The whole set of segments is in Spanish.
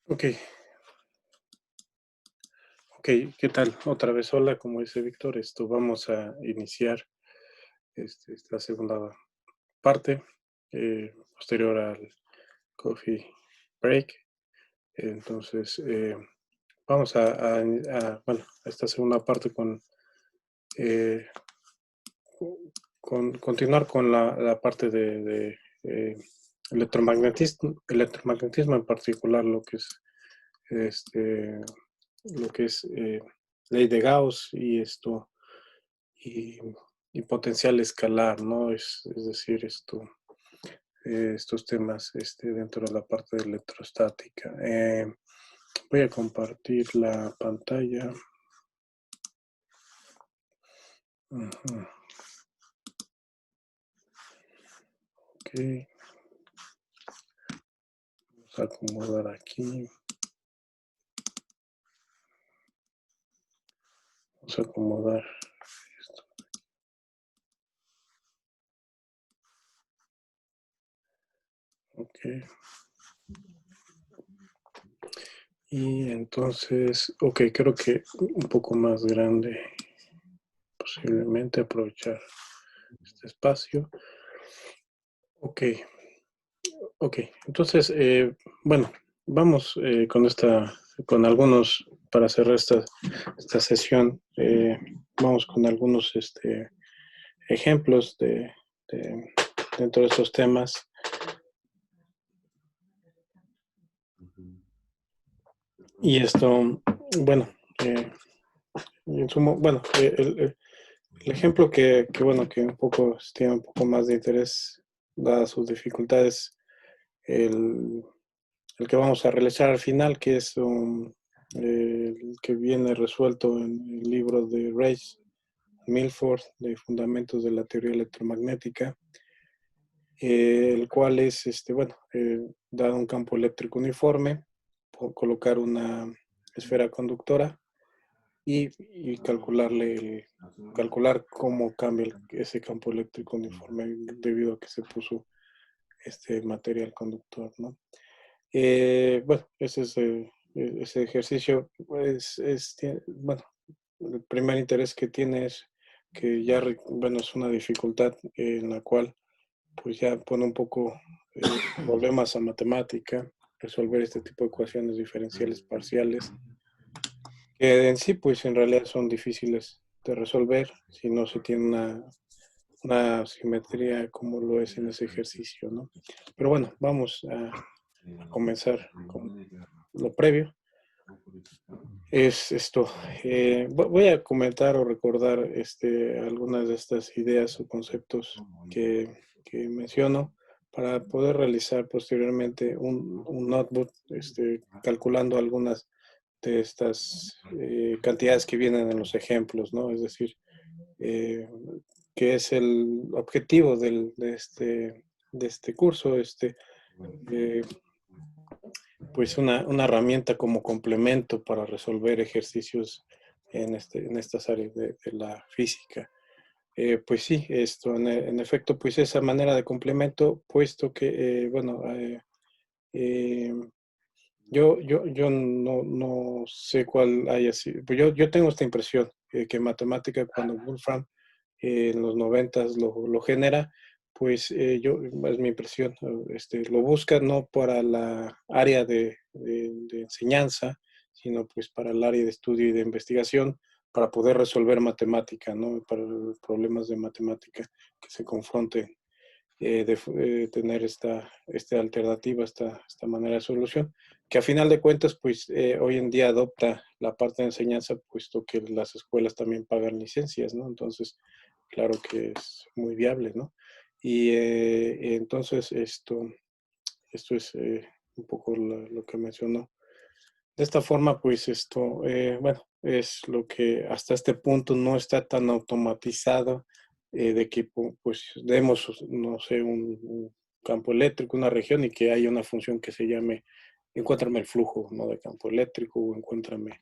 Ok, ok, ¿qué tal? Otra vez, hola, como dice Víctor, vamos a iniciar esta segunda parte, posterior al coffee break. Entonces, vamos bueno, a esta segunda parte eh, con continuar con la parte de electromagnetismo en particular, este, lo que es ley de Gauss y, y potencial escalar, ¿no? Es decir, estos temas dentro de la parte de electrostática. Voy a compartir la pantalla. Ujú. Ok, vamos a acomodar aquí. Vamos a acomodar esto. Ok. Y entonces, ok, creo que un poco más grande, posiblemente aprovechar este espacio. Ok, ok. Entonces, bueno, vamos con algunos, para cerrar esta sesión, vamos con algunos ejemplos de- dentro de estos temas. Y bueno, eh, bueno, el ejemplo bueno, que un poco tiene un poco más de interés, dadas sus dificultades, el, el que vamos a realizar al final, que es el que viene resuelto en el libro de Reich Milford de Fundamentos de la Teoría Electromagnética, el cual es, bueno, dado un campo eléctrico uniforme, colocar una esfera conductora y calcular cómo cambia ese campo eléctrico uniforme debido a que se puso este material conductor, ¿no? Bueno, ese ejercicio, pues, bueno, el primer interés que tiene es que ya, bueno, es una dificultad en la cual, pues ya pone un poco problemas a matemática, resolver este tipo de ecuaciones diferenciales parciales, que en sí, pues en realidad son difíciles de resolver si no se tiene una simetría como lo es en ese ejercicio, ¿no? Pero bueno, vamos a comenzar con lo previo. Es esto. Voy a comentar o recordar algunas de estas ideas o conceptos que menciono para poder realizar posteriormente un notebook calculando algunas de estas cantidades que vienen en los ejemplos, ¿no? Es decir, eh, que es el objetivo de este curso, eh, pues una herramienta como complemento para resolver ejercicios en estas áreas de la física. Pues sí, en efecto, pues esa manera de complemento, puesto que, bueno, eh, yo no sé cuál haya sido, pues yo tengo esta impresión, que matemática, cuando Wolfram en los noventas lo genera, pues es mi impresión, lo busca no para la área de enseñanza, sino pues para el área de estudio y de investigación, para poder resolver matemática, ¿no? Para problemas de matemática que se confronten, tener esta alternativa, esta manera de solución, que a final de cuentas, pues hoy en día adopta la parte de enseñanza, puesto que las escuelas también pagan licencias, ¿no? Entonces, claro que es muy viable, ¿no? Y entonces esto es un poco lo que mencionó. De esta forma, pues bueno, es lo que hasta este punto no está tan automatizado, de que pues demos, no sé, un campo eléctrico, una región, y que haya una función que se llame encuéntrame el flujo, ¿no? De campo eléctrico, o encuéntrame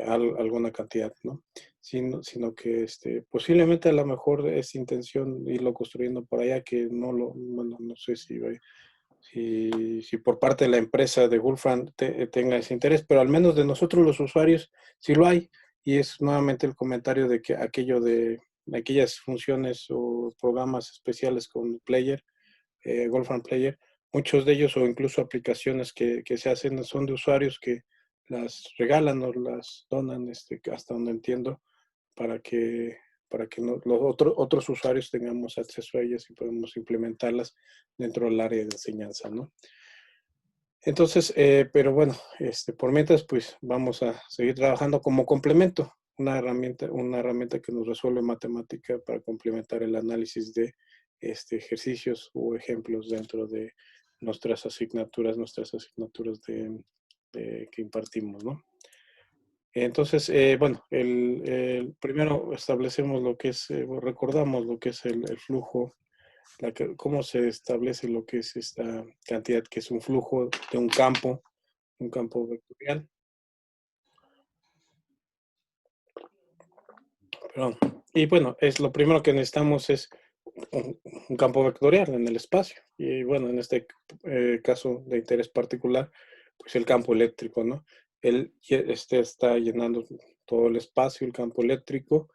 alguna cantidad, ¿no? Sino que posiblemente a lo mejor es intención irlo construyendo por allá, que bueno, no sé si si por parte de la empresa de Wolfram tenga ese interés, pero al menos de nosotros los usuarios sí lo hay. Y es nuevamente el comentario de que aquello de aquellas funciones o programas especiales con Player, Wolfram Player, muchos de ellos o incluso aplicaciones que se hacen son de usuarios que las regalan o las donan, hasta donde entiendo, para que, para que los otros usuarios tengamos acceso a ellas y podemos implementarlas dentro del área de enseñanza, ¿no? Entonces, pero bueno, por mientras, pues vamos a seguir trabajando como complemento, una herramienta que nos resuelve matemática para complementar el análisis de ejercicios o ejemplos dentro de nuestras asignaturas que impartimos, ¿no? Entonces, bueno, primero establecemos lo que es, recordamos lo que es el flujo, cómo se establece lo que es esta cantidad, que es un flujo de un campo vectorial. Perdón. Y bueno, lo primero que necesitamos es un campo vectorial en el espacio. Y bueno, en este caso de interés particular, pues el campo eléctrico, ¿no? Está llenando todo el espacio, el campo eléctrico,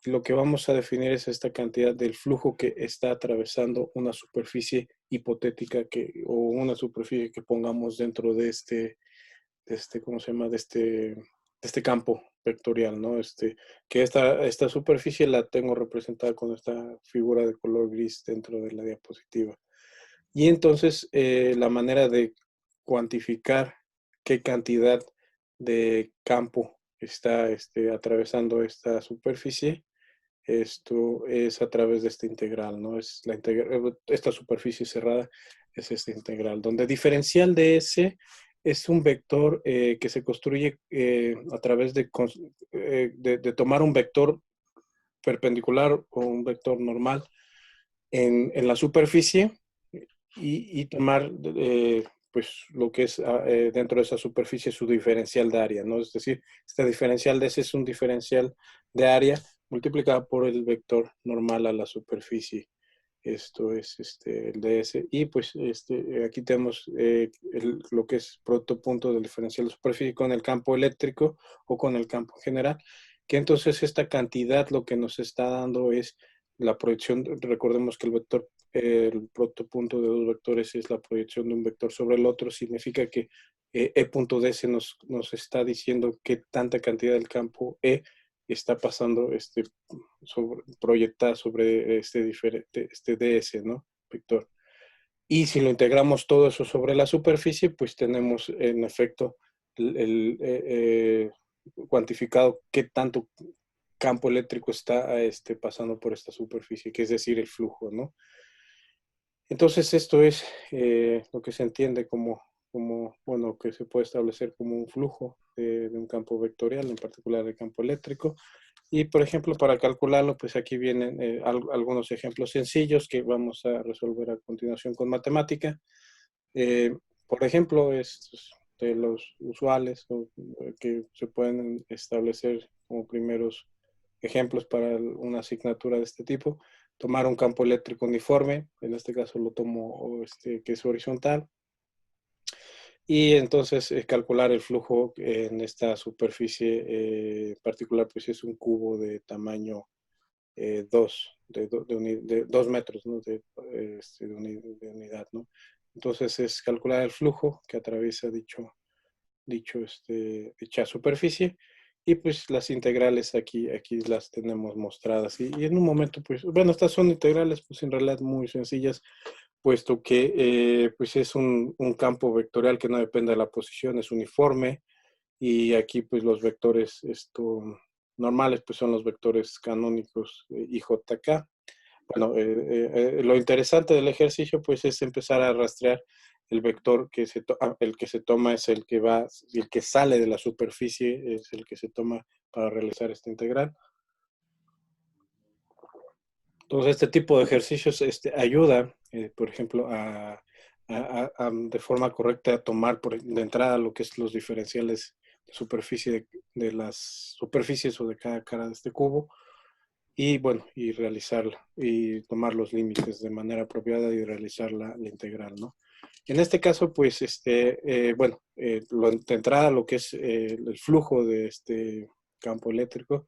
y lo que vamos a definir es esta cantidad del flujo que está atravesando una superficie hipotética o una superficie que pongamos dentro ¿cómo se llama? De este campo vectorial, ¿no? Que esta superficie la tengo representada con esta figura de color gris dentro de la diapositiva. Y entonces la manera de cuantificar qué cantidad de campo está atravesando esta superficie, esto es a través de esta integral, ¿no? Esta superficie cerrada es esta integral, donde diferencial de ese es un vector que se construye a través de tomar un vector perpendicular o un vector normal en la superficie y tomar pues lo que es dentro de esa superficie su diferencial de área, ¿no? Es decir, este diferencial de ese es un diferencial de área multiplicado por el vector normal a la superficie. Esto es el ds. Y pues aquí tenemos lo que es producto punto del diferencial de superficie con el campo eléctrico o con el campo general, que entonces esta cantidad lo que nos está dando es la proyección. Recordemos que el producto punto de dos vectores es la proyección de un vector sobre el otro. Significa que E punto ds nos está diciendo qué tanta cantidad del campo E está pasando proyectada sobre este DS, ¿no? Vector. Y si lo integramos todo eso sobre la superficie, pues tenemos en efecto cuantificado qué tanto campo eléctrico está pasando por esta superficie, que es decir, el flujo, ¿no? Entonces esto es lo que se entiende bueno, que se puede establecer como un flujo de un campo vectorial, en particular el campo eléctrico. Y, por ejemplo, para calcularlo, pues aquí vienen algunos ejemplos sencillos que vamos a resolver a continuación con matemática. Por ejemplo, estos de los usuales que se pueden establecer como primeros ejemplos para una asignatura de este tipo. Tomar un campo eléctrico uniforme, en este caso lo tomo que es horizontal, y entonces calcular el flujo en esta superficie particular, pues es un cubo de tamaño 2 metros, ¿no? de unidad, ¿no? Entonces es calcular el flujo que atraviesa dicha superficie, y pues las integrales aquí las tenemos mostradas, y en un momento, pues, bueno, estas son integrales pues en realidad muy sencillas, puesto que pues es un campo vectorial que no depende de la posición, es uniforme, y aquí pues los vectores normales pues son los vectores canónicos IJK. Bueno, lo interesante del ejercicio pues es empezar a rastrear el vector el que se toma es el que sale de la superficie es el que se toma para realizar esta integral. Entonces este tipo de ejercicios ayuda, por ejemplo, de forma correcta a tomar de entrada lo que es los diferenciales de superficie de las superficies o de cada cara de este cubo, y bueno, y tomar los límites de manera apropiada y realizar la integral, ¿no? En este caso, pues, bueno, de entrada lo que es el flujo de este campo eléctrico,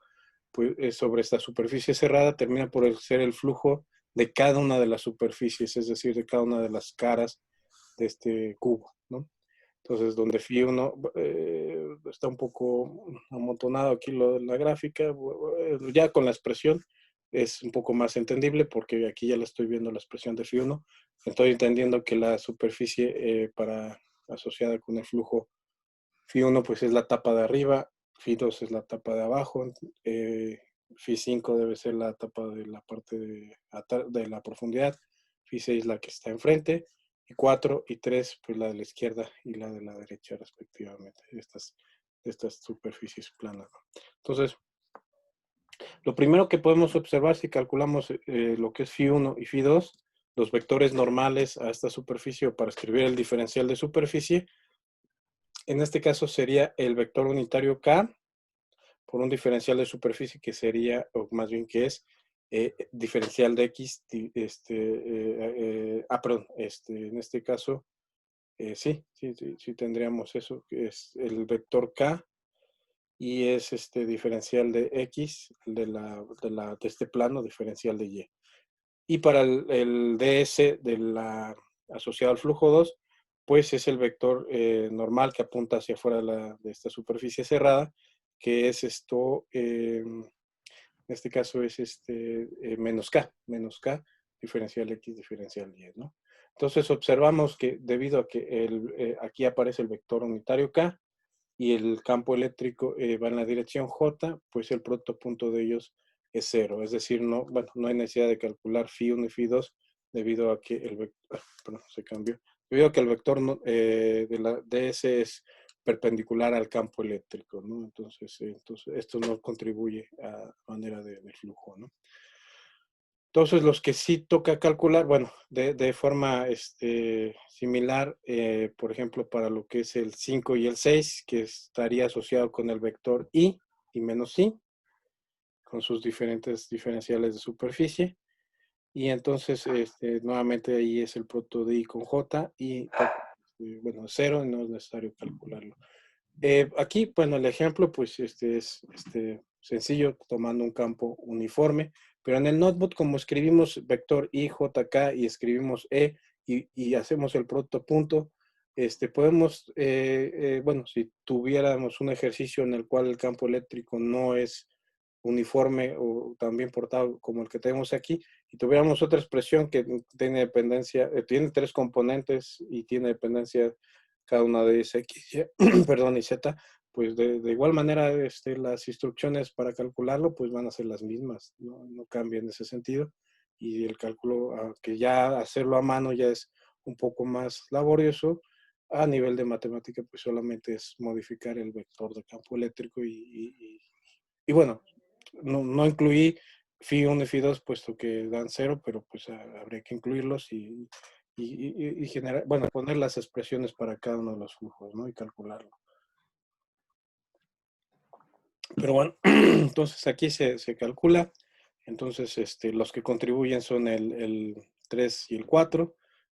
pues sobre esta superficie cerrada termina por ser el flujo de cada una de las superficies, es decir, de cada una de las caras de este cubo, ¿no? Entonces, donde phi 1 está un poco amontonado aquí lo de la gráfica, ya con la expresión es un poco más entendible porque aquí ya la estoy viendo la expresión de phi 1. Estoy entendiendo que la superficie asociada con el flujo phi 1 pues es la tapa de arriba, phi 2 es la tapa de abajo, phi 5 debe ser la tapa de la parte de la profundidad, phi 6 la que está enfrente, y 4 y 3 pues la de la izquierda y la de la derecha respectivamente, estas superficies planas. Entonces, lo primero que podemos observar si calculamos lo que es phi 1 y phi 2, los vectores normales a esta superficie o para escribir el diferencial de superficie, en este caso sería el vector unitario K por un diferencial de superficie que sería, o más bien que es, diferencial de X, perdón, en este caso, sí tendríamos eso, que es el vector K y es diferencial de X de este plano, diferencial de Y. Y para el DS asociado al flujo 2, pues es el vector normal que apunta hacia afuera de esta superficie cerrada, que es esto, en este caso es menos K, diferencial X, diferencial Y, ¿no? Entonces observamos que debido a que aquí aparece el vector unitario K y el campo eléctrico va en la dirección J, pues el producto punto de ellos es cero. Es decir, no, bueno, no hay necesidad de calcular phi 1 y phi 2 debido a que el vector, perdón, se cambió, debido a que el vector de la DS es perpendicular al campo eléctrico, ¿no? Entonces esto no contribuye a manera de flujo, ¿no? Entonces, los que sí toca calcular, bueno, de forma similar, por ejemplo, para lo que es el 5 y el 6, que estaría asociado con el vector y menos i, con sus diferentes diferenciales de superficie. Y entonces, nuevamente ahí es el producto de i con j y, bueno, cero, y no es necesario calcularlo. Aquí, bueno, el ejemplo, pues, es sencillo, tomando un campo uniforme, pero en el notebook, como escribimos vector i, j, k y escribimos y hacemos el producto punto, podemos, bueno, si tuviéramos un ejercicio en el cual el campo eléctrico no es uniforme o también portado como el que tenemos aquí, y tuviéramos otra expresión que tiene dependencia, tiene tres componentes y tiene dependencia cada una de esas X, perdón, y Z, pues de igual manera las instrucciones para calcularlo pues van a ser las mismas, no cambian en ese sentido. Y el cálculo, que ya hacerlo a mano ya es un poco más laborioso, a nivel de matemática pues solamente es modificar el vector de campo eléctrico y bueno, no incluí phi 1 y phi 2 puesto que dan cero, pero pues habría que incluirlos y generar, bueno, poner las expresiones para cada uno de los flujos, ¿no? Y calcularlo. Pero bueno, entonces aquí se calcula. Entonces, los que contribuyen son el 3 y el 4,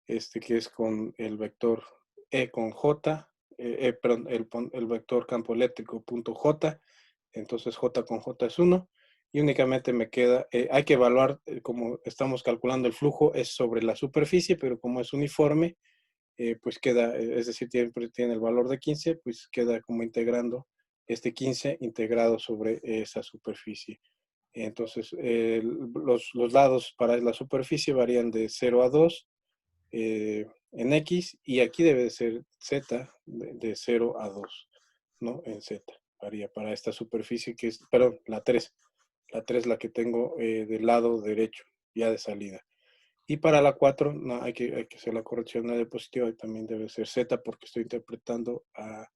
que es con el vector E con J, perdón, el vector campo eléctrico punto J, entonces J con J es 1, y únicamente me queda, hay que evaluar, como estamos calculando el flujo, es sobre la superficie, pero como es uniforme, pues queda, es decir, tiene el valor de 15, pues queda como integrando este 15 integrado sobre esa superficie. Entonces, los lados para la superficie varían de 0 a 2 en X y aquí debe de ser Z de 0 a 2, ¿no? En Z. Varía para esta superficie que es, perdón, la 3. La 3 la que tengo del lado derecho, ya de salida. Y para la 4 no, hay que hacer la corrección de diapositiva y también debe ser Z porque estoy interpretando a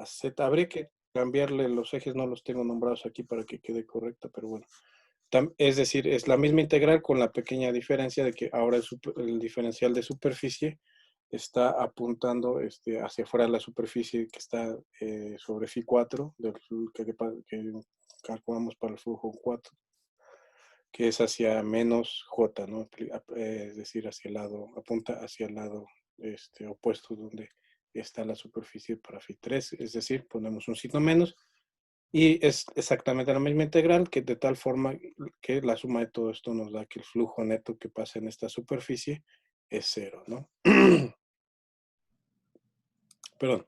Z. Habría que cambiarle los ejes, no los tengo nombrados aquí para que quede correcta, pero bueno. Es decir, es la misma integral con la pequeña diferencia de que ahora el diferencial de superficie está apuntando hacia afuera de la superficie que está sobre phi 4, que calculamos para el flujo 4, que es hacia menos J, ¿no? Es decir, hacia el lado, apunta hacia el lado opuesto donde está la superficie para phi3, es decir, ponemos un signo menos y es exactamente la misma integral que de tal forma que la suma de todo esto nos da que el flujo neto que pasa en esta superficie es cero, ¿no? Perdón.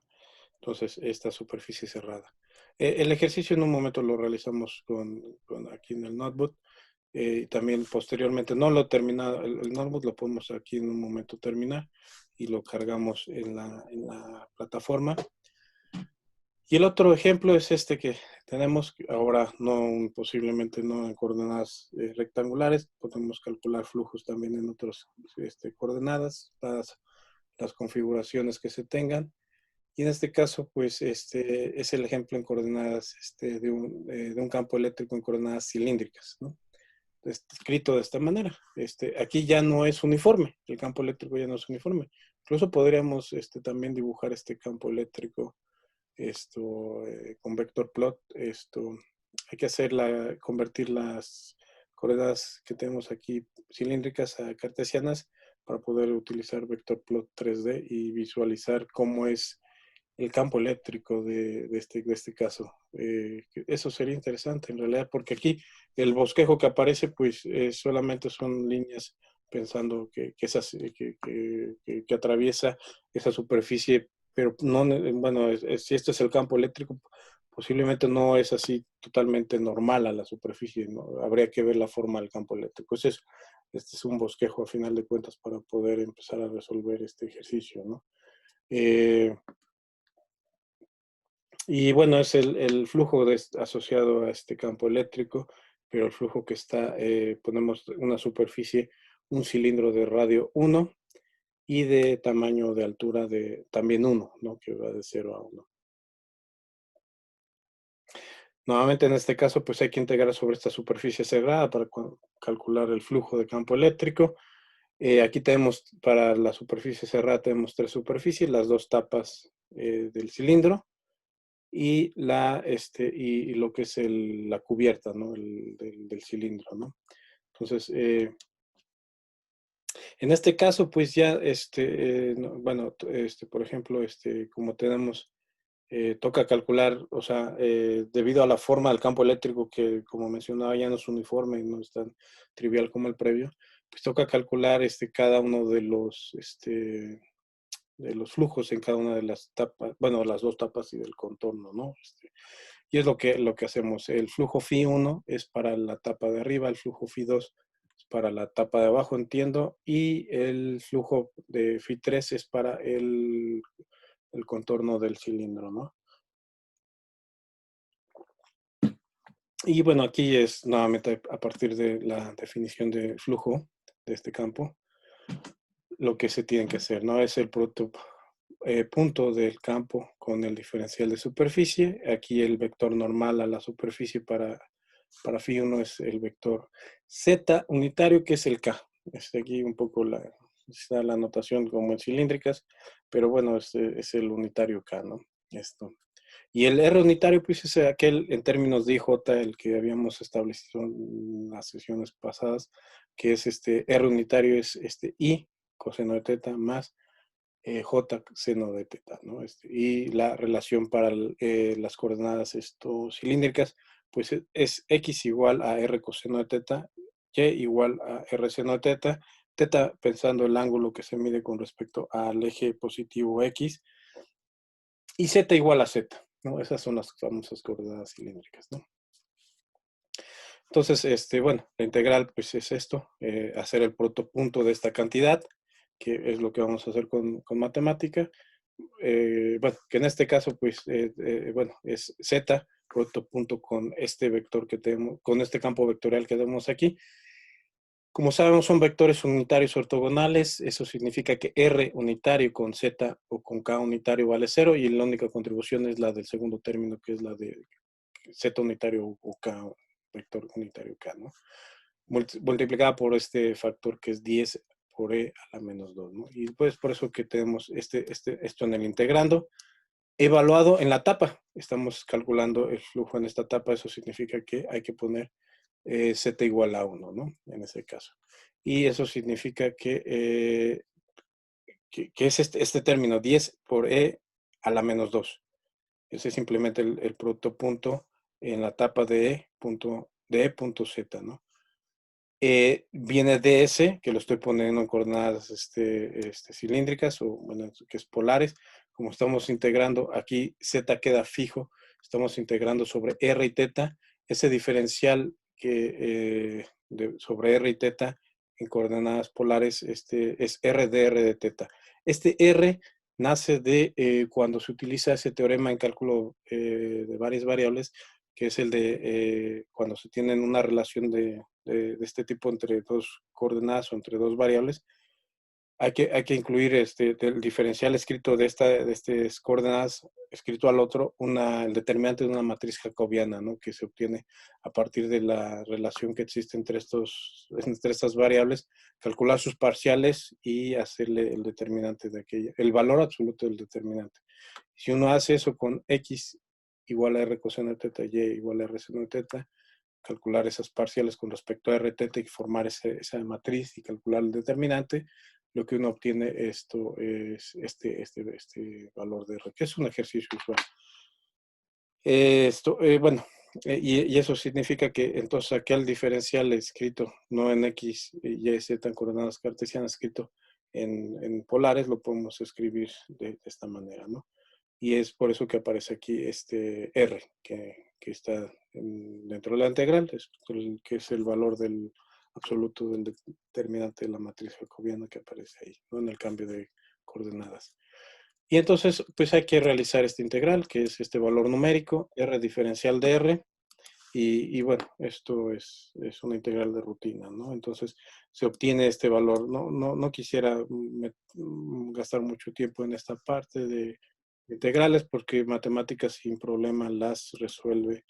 Entonces, esta superficie cerrada. El ejercicio en un momento lo realizamos con aquí en el notebook. También posteriormente, no lo he terminado, el notebook lo podemos aquí en un momento terminar y lo cargamos en la plataforma. Y el otro ejemplo es este que tenemos ahora, no posiblemente no en coordenadas rectangulares, podemos calcular flujos también en otras coordenadas, las configuraciones que se tengan. Y en este caso, pues, es el ejemplo en coordenadas de un campo eléctrico en coordenadas cilíndricas, ¿no? Está escrito de esta manera. Aquí ya no es uniforme, el campo eléctrico ya no es uniforme. Incluso podríamos también dibujar este campo eléctrico con vector plot. Hay que convertir las coordenadas que tenemos aquí cilíndricas a cartesianas para poder utilizar vector plot 3D y visualizar cómo es el campo eléctrico de este caso. Eso sería interesante en realidad, porque aquí el bosquejo que aparece, pues solamente son líneas pensando que atraviesa esa superficie, pero no, bueno, si este es el campo eléctrico, posiblemente no es así totalmente normal a la superficie, ¿no? Habría que ver la forma del campo eléctrico. Este es un bosquejo a final de cuentas para poder empezar a resolver este ejercicio, ¿no? Y bueno, es el flujo asociado a este campo eléctrico, pero el flujo que está, ponemos una superficie, un cilindro de radio 1 y de tamaño de altura de también 1, ¿no? Que va de 0 a 1. Nuevamente en este caso, pues hay que integrar sobre esta superficie cerrada para calcular el flujo de campo eléctrico. Aquí tenemos, para la superficie cerrada, tenemos tres superficies, las dos tapas del cilindro y lo que es la cubierta, ¿no? Del cilindro, ¿no? Entonces, en este caso, pues ya, bueno, por ejemplo, como tenemos, toca calcular, o sea, debido a la forma del campo eléctrico que, como mencionaba, ya no es uniforme, no es tan trivial como el previo, pues toca calcular cada uno de los flujos en cada una de las tapas, bueno, las dos tapas y del contorno, ¿no? Y es lo que hacemos. El flujo phi1 es para la tapa de arriba, el flujo phi2 es para la tapa de abajo, entiendo, y el flujo de phi3 es para el contorno del cilindro, ¿no? Y bueno, aquí es nuevamente a partir de la definición de flujo de este campo, lo que se tiene que hacer, ¿no? Es el producto punto del campo con el diferencial de superficie. Aquí el vector normal a la superficie para phi1 es el vector z unitario, que es el k. Aquí un poco está la notación como en cilíndricas, pero bueno, es el unitario k, ¿no? Esto. Y el R unitario, pues es aquel en términos de IJ, el que habíamos establecido en las sesiones pasadas, que es R unitario es I coseno de teta más J seno de teta, ¿no? Y la relación para las coordenadas cilíndricas, pues es X igual a R coseno de teta, Y igual a R seno de teta, teta pensando el ángulo que se mide con respecto al eje positivo X, y Z igual a Z, ¿no? Esas son las famosas coordenadas cilíndricas, ¿no? Entonces, bueno, la integral, pues es esto, hacer el protopunto de esta cantidad, que es lo que vamos a hacer con matemática. Bueno, que en este caso, pues, bueno, es Z, protopunto con este vector que tenemos, con este campo vectorial que tenemos aquí. Como sabemos, son vectores unitarios ortogonales. Eso significa que R unitario con Z o con K unitario vale 0 y la única contribución es la del segundo término, que es la de Z unitario o K, vector unitario K, ¿no? Multiplicada por este factor que es 10 por E a la menos 2, ¿no? Y pues por eso que tenemos esto en el integrando. Evaluado en la tapa. Estamos calculando el flujo en esta tapa. Eso significa que hay que poner Z igual a 1, ¿no? En ese caso. Y eso significa que que es este término, 10 por E a la menos 2. Ese es simplemente el producto punto en la etapa de E punto Z, ¿no? Viene DS, que lo estoy poniendo en coordenadas cilíndricas, o bueno, que es polares. Como estamos integrando, aquí Z queda fijo, estamos integrando sobre R y teta. Ese diferencial sobre R y teta en coordenadas polares es R de R de teta. Este R nace de cuando se utiliza ese teorema en cálculo de varias variables, que es el de cuando se tienen una relación de este tipo entre dos coordenadas o entre dos variables. Hay que incluir el diferencial escrito de estas coordenadas, escrito al otro, el determinante de una matriz jacobiana, ¿no? Que se obtiene a partir de la relación que existe entre estas variables, calcular sus parciales y hacerle el determinante de aquella, el valor absoluto del determinante. Si uno hace eso con X igual a R coseno de teta, Y igual a R seno de teta, calcular esas parciales con respecto a R teta y formar esa matriz y calcular el determinante, lo que uno obtiene es este valor de R, que es un ejercicio usual. Bueno, y eso significa que entonces aquel diferencial escrito no en X, Y, Z en coordenadas cartesianas, escrito en polares, lo podemos escribir de esta manera, ¿no? Y es por eso que aparece aquí este R, que está dentro de la integral, que es el valor del absoluto del determinante de la matriz jacobiana que aparece ahí, ¿no? En el cambio de coordenadas. Y entonces, pues hay que realizar esta integral, que es este valor numérico, R diferencial de R, y bueno, esto es una integral de rutina, ¿no? Entonces se obtiene este valor. No quisiera gastar mucho tiempo en esta parte de integrales porque matemáticas sin problema las resuelve.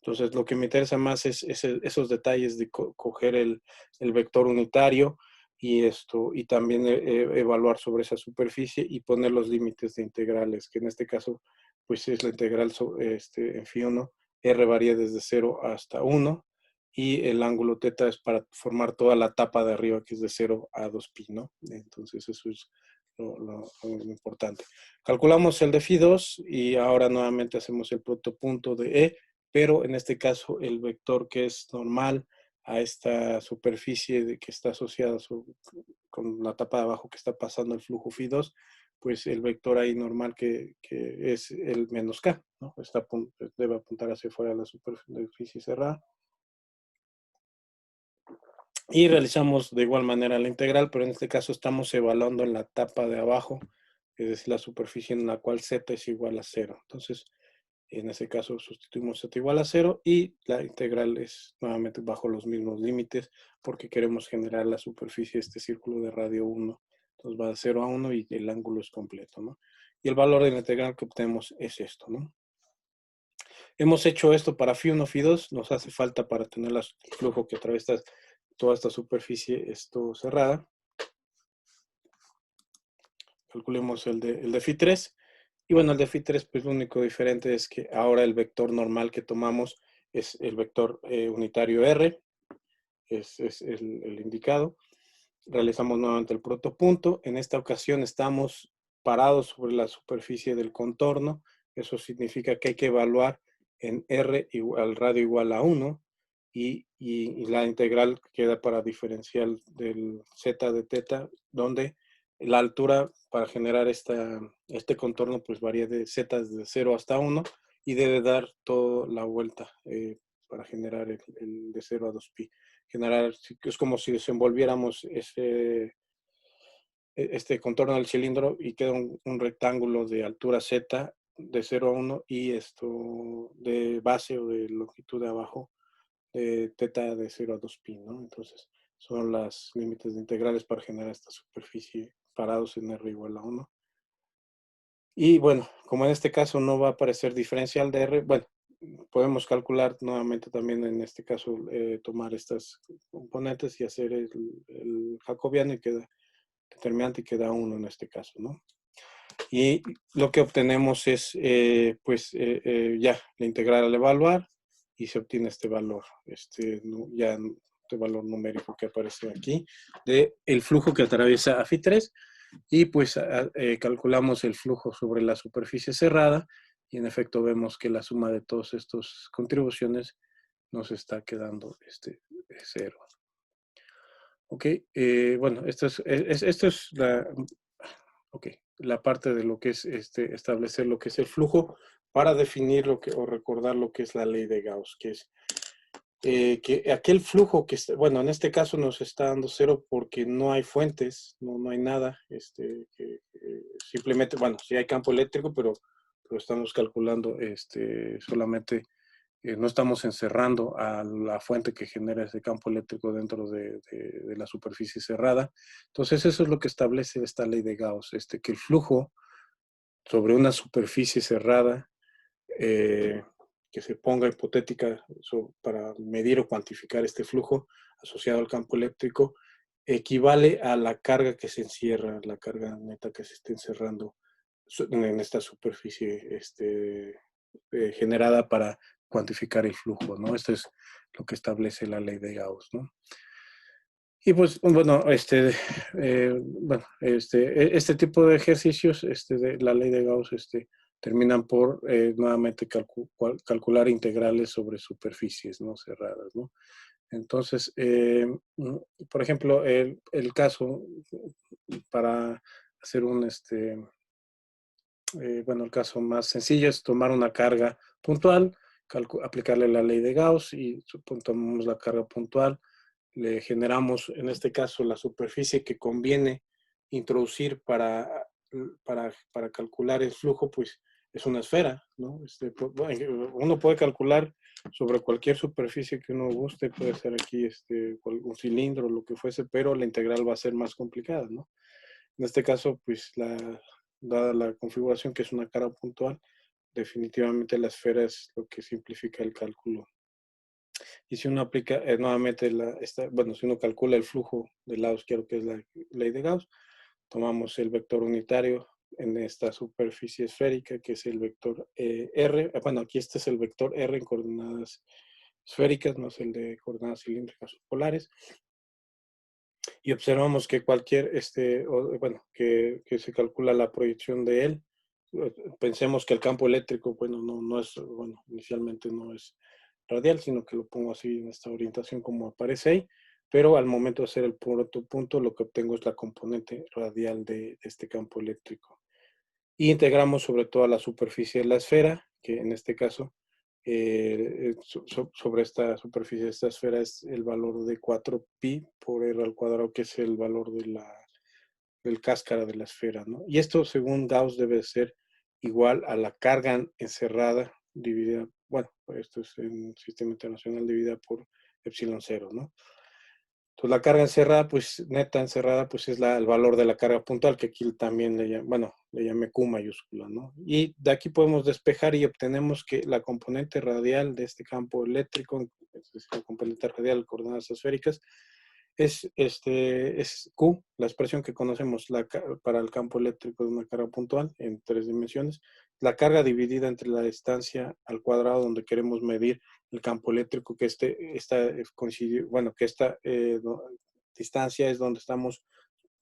Entonces lo que me interesa más es esos detalles de coger el vector unitario y también evaluar sobre esa superficie y poner los límites de integrales, que en este caso pues es la integral en phi 1, R varía desde 0 hasta 1 y el ángulo teta es para formar toda la tapa de arriba que es de 0 a 2pi, ¿no? Entonces eso es lo importante. Calculamos el de phi 2 y ahora nuevamente hacemos el producto punto de E, pero en este caso el vector que es normal a esta superficie que está asociada con la tapa de abajo que está pasando el flujo phi 2, pues el vector ahí normal que es el menos k, ¿no? Debe apuntar hacia afuera de la superficie cerrada. Y realizamos de igual manera la integral, pero en este caso estamos evaluando en la tapa de abajo, es decir, la superficie en la cual z es igual a 0. Entonces, en ese caso sustituimos z igual a 0 y la integral es nuevamente bajo los mismos límites porque queremos generar la superficie de este círculo de radio 1. Entonces va de 0 a 1 y el ángulo es completo, ¿no? Y el valor de la integral que obtenemos es esto, ¿no? Hemos hecho esto para phi 1, phi 2, nos hace falta para tener el flujo que atraviesa toda esta superficie cerrada. Calculemos el de phi 3. Y bueno, el de phi 3, pues lo único diferente es que ahora el vector normal que tomamos es el vector unitario R, es el indicado. Realizamos nuevamente el protopunto. En esta ocasión estamos parados sobre la superficie del contorno. Eso significa que hay que evaluar en R al radio igual a 1 y la integral queda para diferencial del z de teta, donde la altura para generar este contorno pues varía de z desde 0 hasta 1 y debe dar toda la vuelta para generar el de 0 a 2pi. Es como si desenvolviéramos este contorno del cilindro y queda un rectángulo de altura z de 0 a 1 y esto de base o de longitud de abajo de teta de 0 a 2pi, ¿no? Entonces son los límites de integrales para generar esta superficie parados en R igual a 1. Y bueno, como en este caso no va a aparecer diferencial de R, bueno, podemos calcular nuevamente también en este caso, tomar estas componentes y hacer el jacobiano y queda determinante y queda 1 en este caso, ¿no? Y lo que obtenemos es, ya la integral al evaluar y se obtiene este valor, este valor numérico que aparece aquí, de el flujo que atraviesa a phi 3. y pues calculamos el flujo sobre la superficie cerrada y en efecto vemos que la suma de todas estas contribuciones nos está quedando cero. Ok, bueno, esto es la parte de lo que es establecer lo que es el flujo para definir o recordar lo que es la ley de Gauss, que es que aquel flujo que, bueno, en este caso nos está dando cero porque no hay fuentes, no hay nada, simplemente, bueno, sí hay campo eléctrico, pero estamos calculando solamente, no estamos encerrando a la fuente que genera ese campo eléctrico dentro de la superficie cerrada. Entonces, eso es lo que establece esta ley de Gauss, que el flujo sobre una superficie cerrada, que se ponga hipotética para medir o cuantificar este flujo asociado al campo eléctrico, equivale a la carga que se encierra, la carga neta que se está encerrando en esta superficie generada para cuantificar el flujo, ¿no? Esto es lo que establece la ley de Gauss, ¿no? Y pues, bueno, este tipo de ejercicios, de la ley de Gauss, terminan por nuevamente calcular integrales sobre superficies, ¿no? Cerradas, ¿no? Entonces, por ejemplo, el caso para hacer bueno, el caso más sencillo es tomar una carga puntual, aplicarle la ley de Gauss y tomamos la carga puntual, le generamos en este caso la superficie que conviene introducir para calcular el flujo, pues es una esfera, ¿no? Uno puede calcular sobre cualquier superficie que uno guste, puede ser aquí un cilindro, lo que fuese, pero la integral va a ser más complicada, ¿no? En este caso, pues dada la configuración que es una cara puntual, definitivamente la esfera es lo que simplifica el cálculo. Y si uno aplica nuevamente, bueno, si uno calcula el flujo del lado izquierdo, que es la ley de Gauss, tomamos el vector unitario en esta superficie esférica, que es el vector R. Bueno, aquí este es el vector R en coordenadas esféricas, no es el de coordenadas cilíndricas o polares. Y observamos que bueno, que se calcula la proyección de él. Pensemos que el campo eléctrico, bueno, no es, bueno, inicialmente no es radial, sino que lo pongo así en esta orientación como aparece ahí, pero al momento de hacer el punto, lo que obtengo es la componente radial de este campo eléctrico. Y integramos sobre toda la superficie de la esfera, que en este caso, sobre esta superficie de esta esfera es el valor de 4pi por r al cuadrado, que es el valor del cáscara de la esfera, ¿no? Y esto, según Gauss, debe ser igual a la carga encerrada dividida, bueno, esto es en sistema internacional, dividida por epsilon cero, ¿no? Entonces la carga encerrada, pues neta encerrada, pues es el valor de la carga puntual, que aquí también le llamé Q mayúscula, ¿no? Y de aquí podemos despejar y obtenemos que la componente radial de este campo eléctrico, es decir, la componente radial de coordenadas esféricas, es Q, la expresión que conocemos para el campo eléctrico de una carga puntual en 3 dimensiones, la carga dividida entre la distancia al cuadrado donde queremos medir el campo eléctrico, que bueno, que esta distancia es donde estamos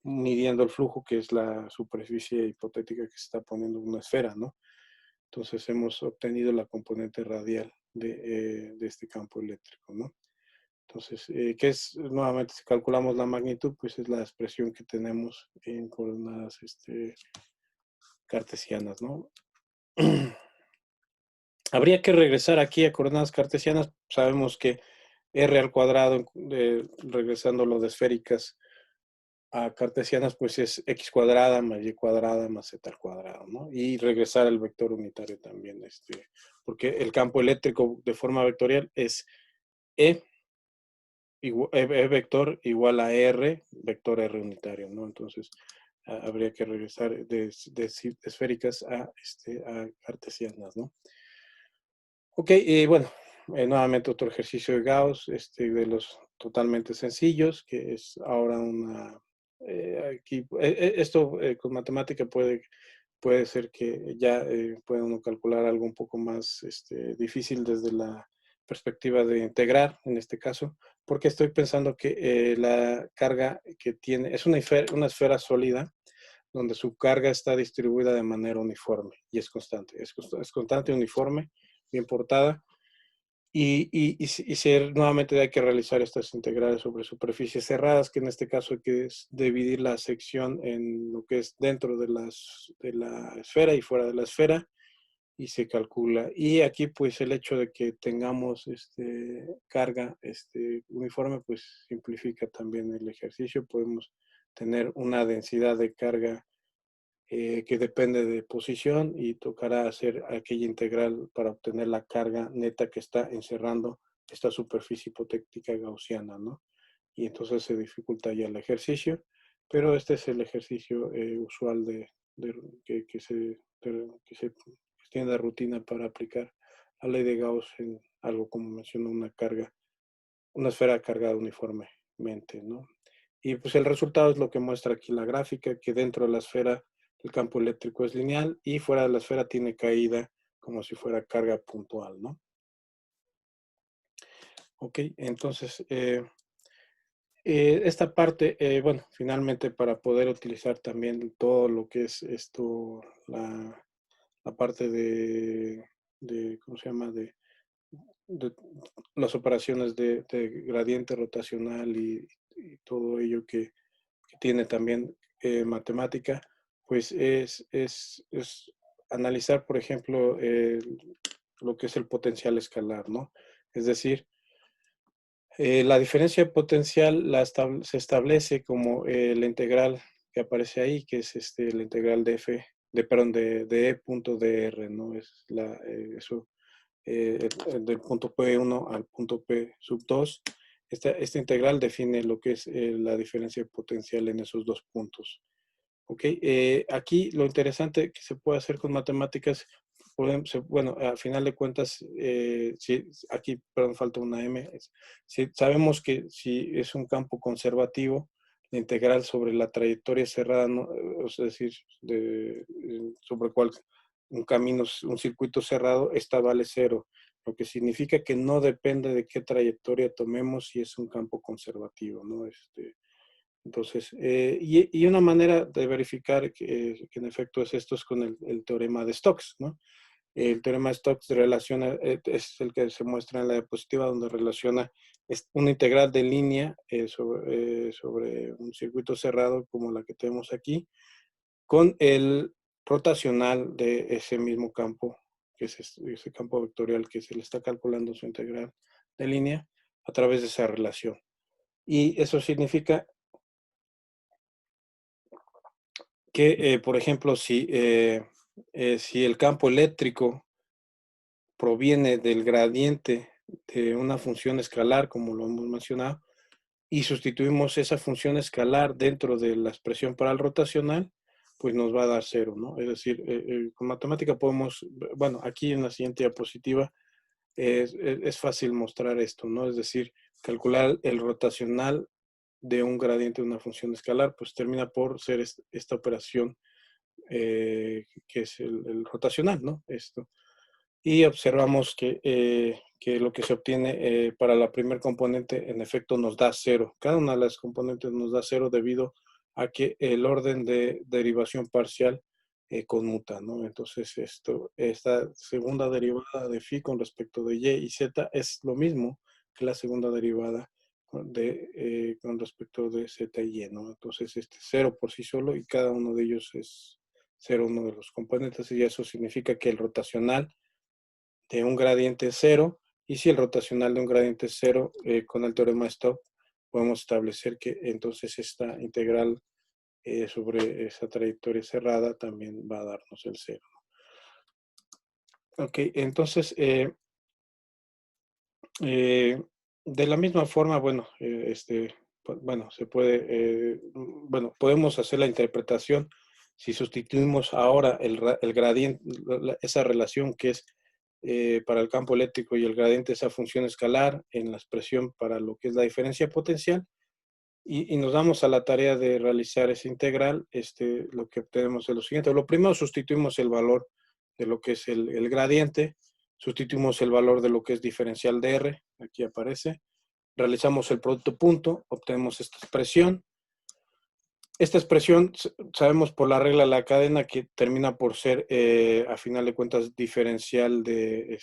midiendo el flujo, que es la superficie hipotética que se está poniendo en una esfera, ¿no? Entonces hemos obtenido la componente radial de este campo eléctrico, ¿no? Entonces, ¿qué es? Nuevamente, si calculamos la magnitud, pues es la expresión que tenemos en coordenadas cartesianas, ¿no? Habría que regresar aquí a coordenadas cartesianas. Sabemos que r al cuadrado, regresando lo de esféricas a cartesianas, pues es x cuadrada más y cuadrada más z al cuadrado, ¿no? Y regresar al vector unitario también, porque el campo eléctrico de forma vectorial es E vector igual a R, vector R unitario, ¿no? Entonces, habría que regresar de esféricas a cartesianas, ¿no? Ok, y bueno, nuevamente otro ejercicio de Gauss, de los totalmente sencillos, que es ahora aquí, esto con matemática puede ser que ya pueda uno calcular algo un poco más difícil desde la perspectiva de integrar, en este caso, porque estoy pensando que la carga que tiene, es una esfera sólida, donde su carga está distribuida de manera uniforme y es constante. Es constante, uniforme, bien portada. Nuevamente hay que realizar estas integrales sobre superficies cerradas, que en este caso hay que dividir la sección en lo que es dentro de la esfera y fuera de la esfera, y se calcula. Y aquí pues el hecho de que tengamos carga uniforme pues simplifica también el ejercicio. Podemos tener una densidad de carga que depende de posición y tocará hacer aquella integral para obtener la carga neta que está encerrando esta superficie hipotética gaussiana, ¿no? Y entonces se dificulta ya el ejercicio, pero este es el ejercicio usual que se tiene de rutina para aplicar la ley de Gauss en algo como mencionó una esfera cargada uniformemente, ¿no? Y pues el resultado es lo que muestra aquí la gráfica, que dentro de la esfera el campo eléctrico es lineal y fuera de la esfera tiene caída como si fuera carga puntual, ¿no? Ok, entonces esta parte, bueno, finalmente para poder utilizar también todo lo que es esto, la parte ¿cómo se llama? De las operaciones de gradiente rotacional y todo ello que tiene también matemática, pues es analizar, por ejemplo, lo que es el potencial escalar, ¿no? Es decir, la diferencia potencial se establece como la integral que aparece ahí, que es la integral de f, perdón, de e punto dr, ¿no? Es eso, del punto P1 al punto P sub 2. Esta integral define lo que es la diferencia potencial en esos dos puntos. ¿Ok? Aquí lo interesante que se puede hacer con matemáticas, bueno, a final de cuentas, aquí, perdón, falta una M. Si sabemos que si es un campo conservativo, la integral sobre la trayectoria cerrada, ¿no? Es decir, sobre cuál un camino, un circuito cerrado, esta vale cero, lo que significa que no depende de qué trayectoria tomemos si es un campo conservativo, ¿no? Entonces, y una manera de verificar que en efecto es esto es con el teorema de Stokes, ¿no? El teorema de Stokes relaciona, es el que se muestra en la diapositiva, donde relaciona una integral de línea sobre un circuito cerrado como la que tenemos aquí, con el rotacional de ese mismo campo, que es ese campo vectorial que se le está calculando su integral de línea a través de esa relación. Y eso significa que, por ejemplo, si el campo eléctrico proviene del gradiente de una función escalar, como lo hemos mencionado, y sustituimos esa función escalar dentro de la expresión para el rotacional, pues nos va a dar cero, ¿no? Es decir, con matemática podemos, bueno, aquí en la siguiente diapositiva es fácil mostrar esto, ¿no? Es decir, calcular el rotacional de un gradiente de una función escalar, pues termina por ser esta operación que es el rotacional, ¿no? Esto. Y observamos que lo que se obtiene para la primer componente en efecto nos da cero. Cada una de las componentes nos da cero debido a que el orden de derivación parcial conmuta, ¿no? Entonces esta segunda derivada de phi con respecto de y y z es lo mismo que la segunda derivada con respecto de z y y, ¿no? Entonces cero por sí solo y cada uno de ellos es cero uno de los componentes y eso significa que el rotacional de un gradiente cero, y si el rotacional de un gradiente es cero, con el teorema de Stokes podemos establecer que entonces esta integral sobre esa trayectoria cerrada también va a darnos el cero. Ok, entonces, de la misma forma, bueno, bueno, se puede, bueno, podemos hacer la interpretación si sustituimos ahora el gradiente, esa relación que es para el campo eléctrico y el gradiente, esa función escalar en la expresión para lo que es la diferencia potencial, y nos damos a la tarea de realizar esa integral, lo que obtenemos es lo siguiente. Lo primero, sustituimos el valor de lo que es el gradiente, sustituimos el valor de lo que es diferencial de R, aquí aparece, realizamos el producto punto, obtenemos esta expresión, esta expresión sabemos por la regla de la cadena que termina por ser, a final de cuentas, diferencial de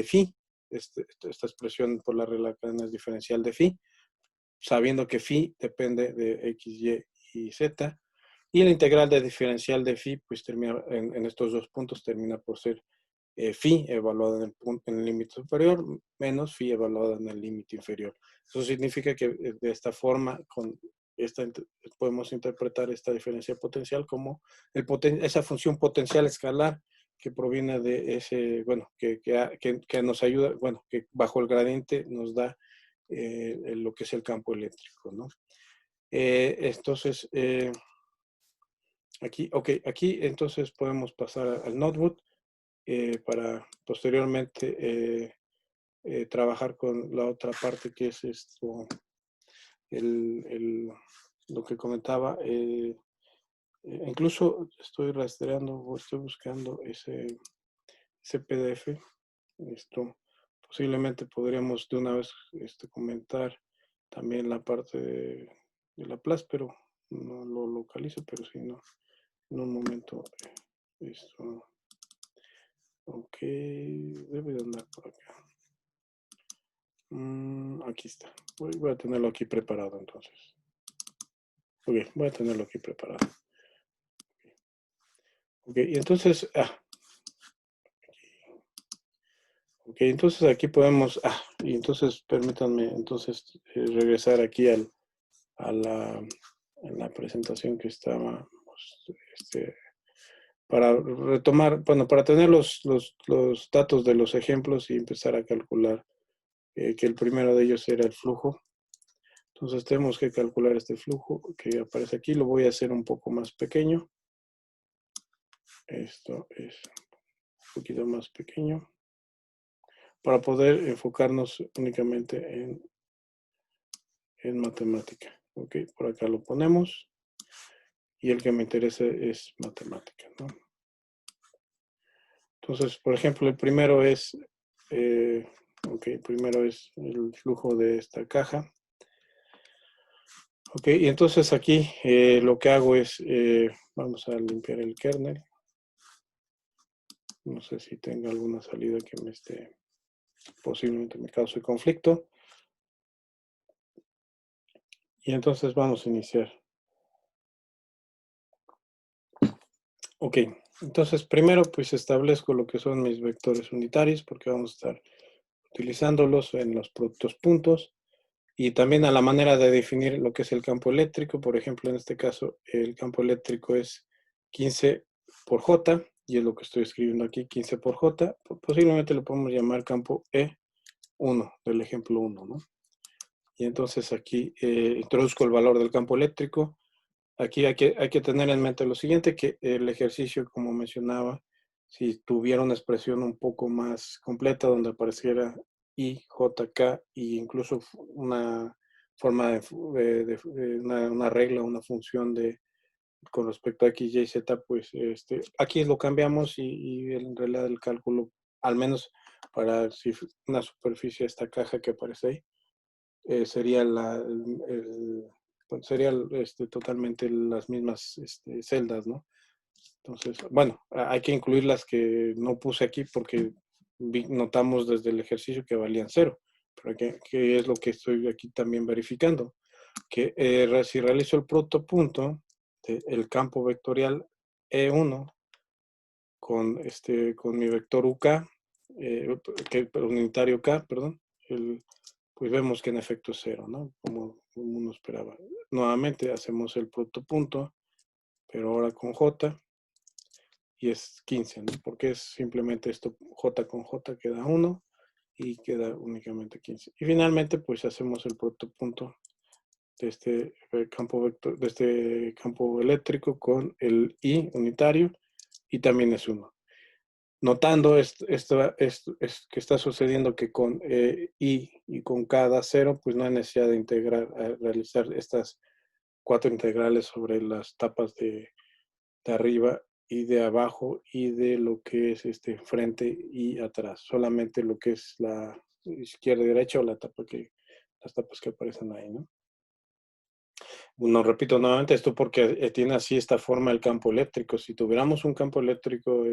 phi. Esta expresión por la regla de la cadena es diferencial de phi, sabiendo que phi depende de x, y y z. Y la integral de diferencial de phi, pues termina en estos dos puntos, termina por ser phi evaluada en el límite superior menos phi evaluada en el límite inferior. Eso significa que de esta forma, podemos interpretar esta diferencia potencial como esa función potencial escalar que proviene de ese, bueno, que nos ayuda, bueno, que bajo el gradiente nos da lo que es el campo eléctrico, ¿no? Entonces, aquí entonces podemos pasar al notebook para posteriormente trabajar con la otra parte que es esto, lo que comentaba. Incluso estoy rastreando o estoy buscando ese PDF. Esto posiblemente podríamos de una vez comentar también la parte de Laplace, pero no lo localizo, pero sí, no, en un momento. Esto, ok, debe de andar por acá. Aquí está. Voy a tenerlo aquí preparado entonces. Ok, voy a tenerlo aquí preparado. Ok, y entonces, ok, entonces aquí podemos, y entonces permítanme entonces regresar aquí a la presentación que estaba, para retomar, bueno, para tener los datos de los ejemplos y empezar a calcular que el primero de ellos era el flujo. Entonces tenemos que calcular este flujo que aparece aquí. Lo voy a hacer un poco más pequeño. Esto es un poquito más pequeño para poder enfocarnos únicamente en matemática. Ok, por acá lo ponemos y el que me interesa es matemática, ¿no? Entonces, por ejemplo, el primero es, primero es el flujo de esta caja. Ok, y entonces aquí lo que hago es, vamos a limpiar el kernel. No sé si tenga alguna salida que posiblemente me cause conflicto. Y entonces vamos a iniciar. Ok, entonces primero pues establezco lo que son mis vectores unitarios porque vamos a estar utilizándolos en los productos puntos y también a la manera de definir lo que es el campo eléctrico. Por ejemplo, en este caso el campo eléctrico es 15 por J y es lo que estoy escribiendo aquí, 15 por J. Posiblemente lo podemos llamar campo E1 del ejemplo 1, ¿no? Y entonces aquí introduzco el valor del campo eléctrico. Aquí hay que tener en mente lo siguiente, que el ejercicio, como mencionaba, si tuviera una expresión un poco más completa donde apareciera I, J, K e incluso una forma una regla, una función con respecto a X, Y, Z, pues aquí lo cambiamos y en realidad el cálculo, al menos para si una superficie, esta caja que aparece ahí, sería sería totalmente las mismas celdas, ¿no? Entonces, bueno, hay que incluir las que no puse aquí porque notamos desde el ejercicio que valían cero, pero que es lo que estoy aquí también verificando, que si realizo el protopunto del campo vectorial E1 con mi vector UK, unitario K, perdón, pues vemos que en efecto es cero, ¿no? Como uno esperaba. Nuevamente hacemos el protopunto, pero ahora con J, y es 15, ¿no? Porque es simplemente esto, J con J queda 1 y queda únicamente 15. Y finalmente, pues hacemos el protopunto de este campo vector, de este campo eléctrico con el I unitario y también es 1. Notando que está sucediendo que con I y con K da 0, pues no hay necesidad de realizar estas 4 integrales sobre las tapas de arriba y de abajo y de lo que es frente y atrás. Solamente lo que es la izquierda y derecha o las tapas que aparecen ahí, ¿no? No, repito nuevamente esto porque tiene así esta forma el campo eléctrico. Si tuviéramos un campo eléctrico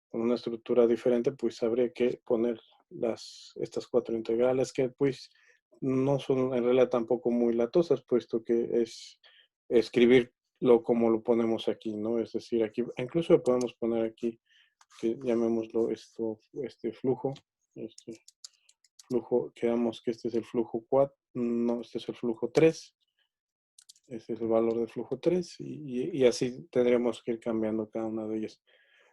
con una estructura diferente, pues habría que poner estas cuatro integrales que pues no son en realidad tampoco muy latosas, puesto que es escribirlo como lo ponemos aquí, ¿no? Es decir, aquí incluso podemos poner aquí, que llamémoslo flujo, este flujo, quedamos que este es el flujo 4, no, este es el flujo 3. Este es el valor del flujo 3 y así tendríamos que ir cambiando cada una de ellas.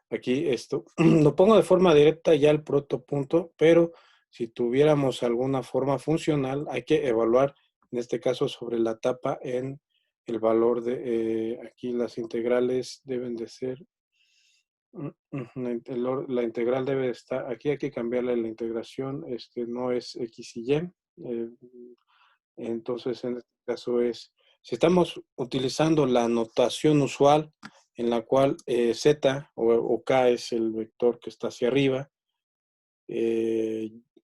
Aquí esto lo pongo de forma directa ya el protopunto, pero si tuviéramos alguna forma funcional, hay que evaluar, en este caso, sobre la tapa en el valor de, aquí las integrales deben de ser, la integral debe estar, aquí hay que cambiarle la integración, no es X y Y, entonces en este caso es, si estamos utilizando la notación usual, en la cual Z o K es el vector que está hacia arriba,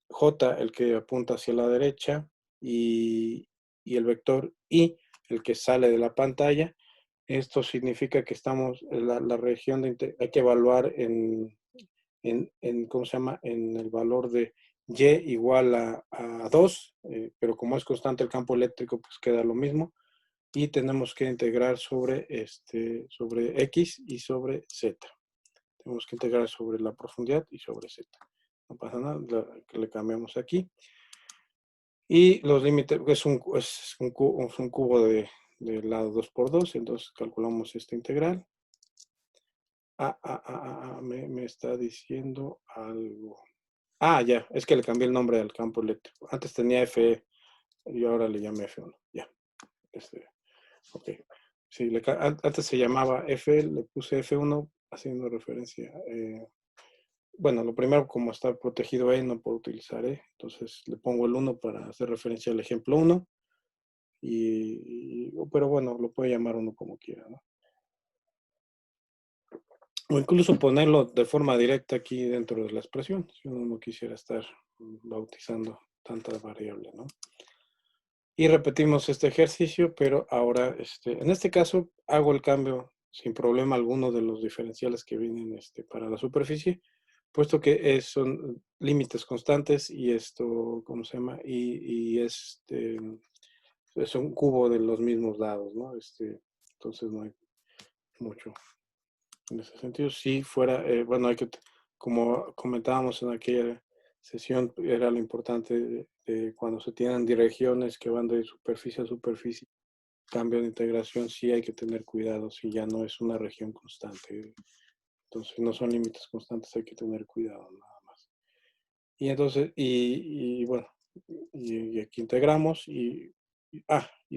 J el que apunta hacia la derecha y el vector I el que sale de la pantalla. Esto significa que estamos en la región hay que evaluar ¿cómo se llama? En el valor de Y igual a 2, pero como es constante el campo eléctrico, pues queda lo mismo. Y tenemos que integrar sobre X y sobre Z. Tenemos que integrar sobre la profundidad y sobre Z. No pasa nada, que le cambiamos aquí. Y los límites, es un cubo de lado 2 por 2, entonces calculamos esta integral. Me está diciendo algo. Ya, es que le cambié el nombre al campo eléctrico. Antes tenía FE y ahora le llamé F1. Ya, ok. Sí, antes se llamaba F, le puse F1 haciendo referencia. Bueno, lo primero, como está protegido E, no puedo utilizar E. Entonces le pongo el 1 para hacer referencia al ejemplo 1. Pero bueno, lo puede llamar uno como quiera, ¿no? O incluso ponerlo de forma directa aquí dentro de la expresión, si uno no quisiera estar bautizando tantas variables, ¿no? Y repetimos este ejercicio, pero ahora, en este caso, hago el cambio sin problema alguno de los diferenciales que vienen para la superficie, puesto que son límites constantes y esto, ¿cómo se llama? Y es un cubo de los mismos lados, ¿no? Entonces no hay mucho en ese sentido. Si fuera, bueno, como comentábamos en aquella sesión, era lo importante de cuando se tienen direcciones que van de superficie a superficie, cambio de integración, sí hay que tener cuidado si ya no es una región constante. Entonces, no son límites constantes, hay que tener cuidado nada más. Y entonces, bueno, y aquí integramos y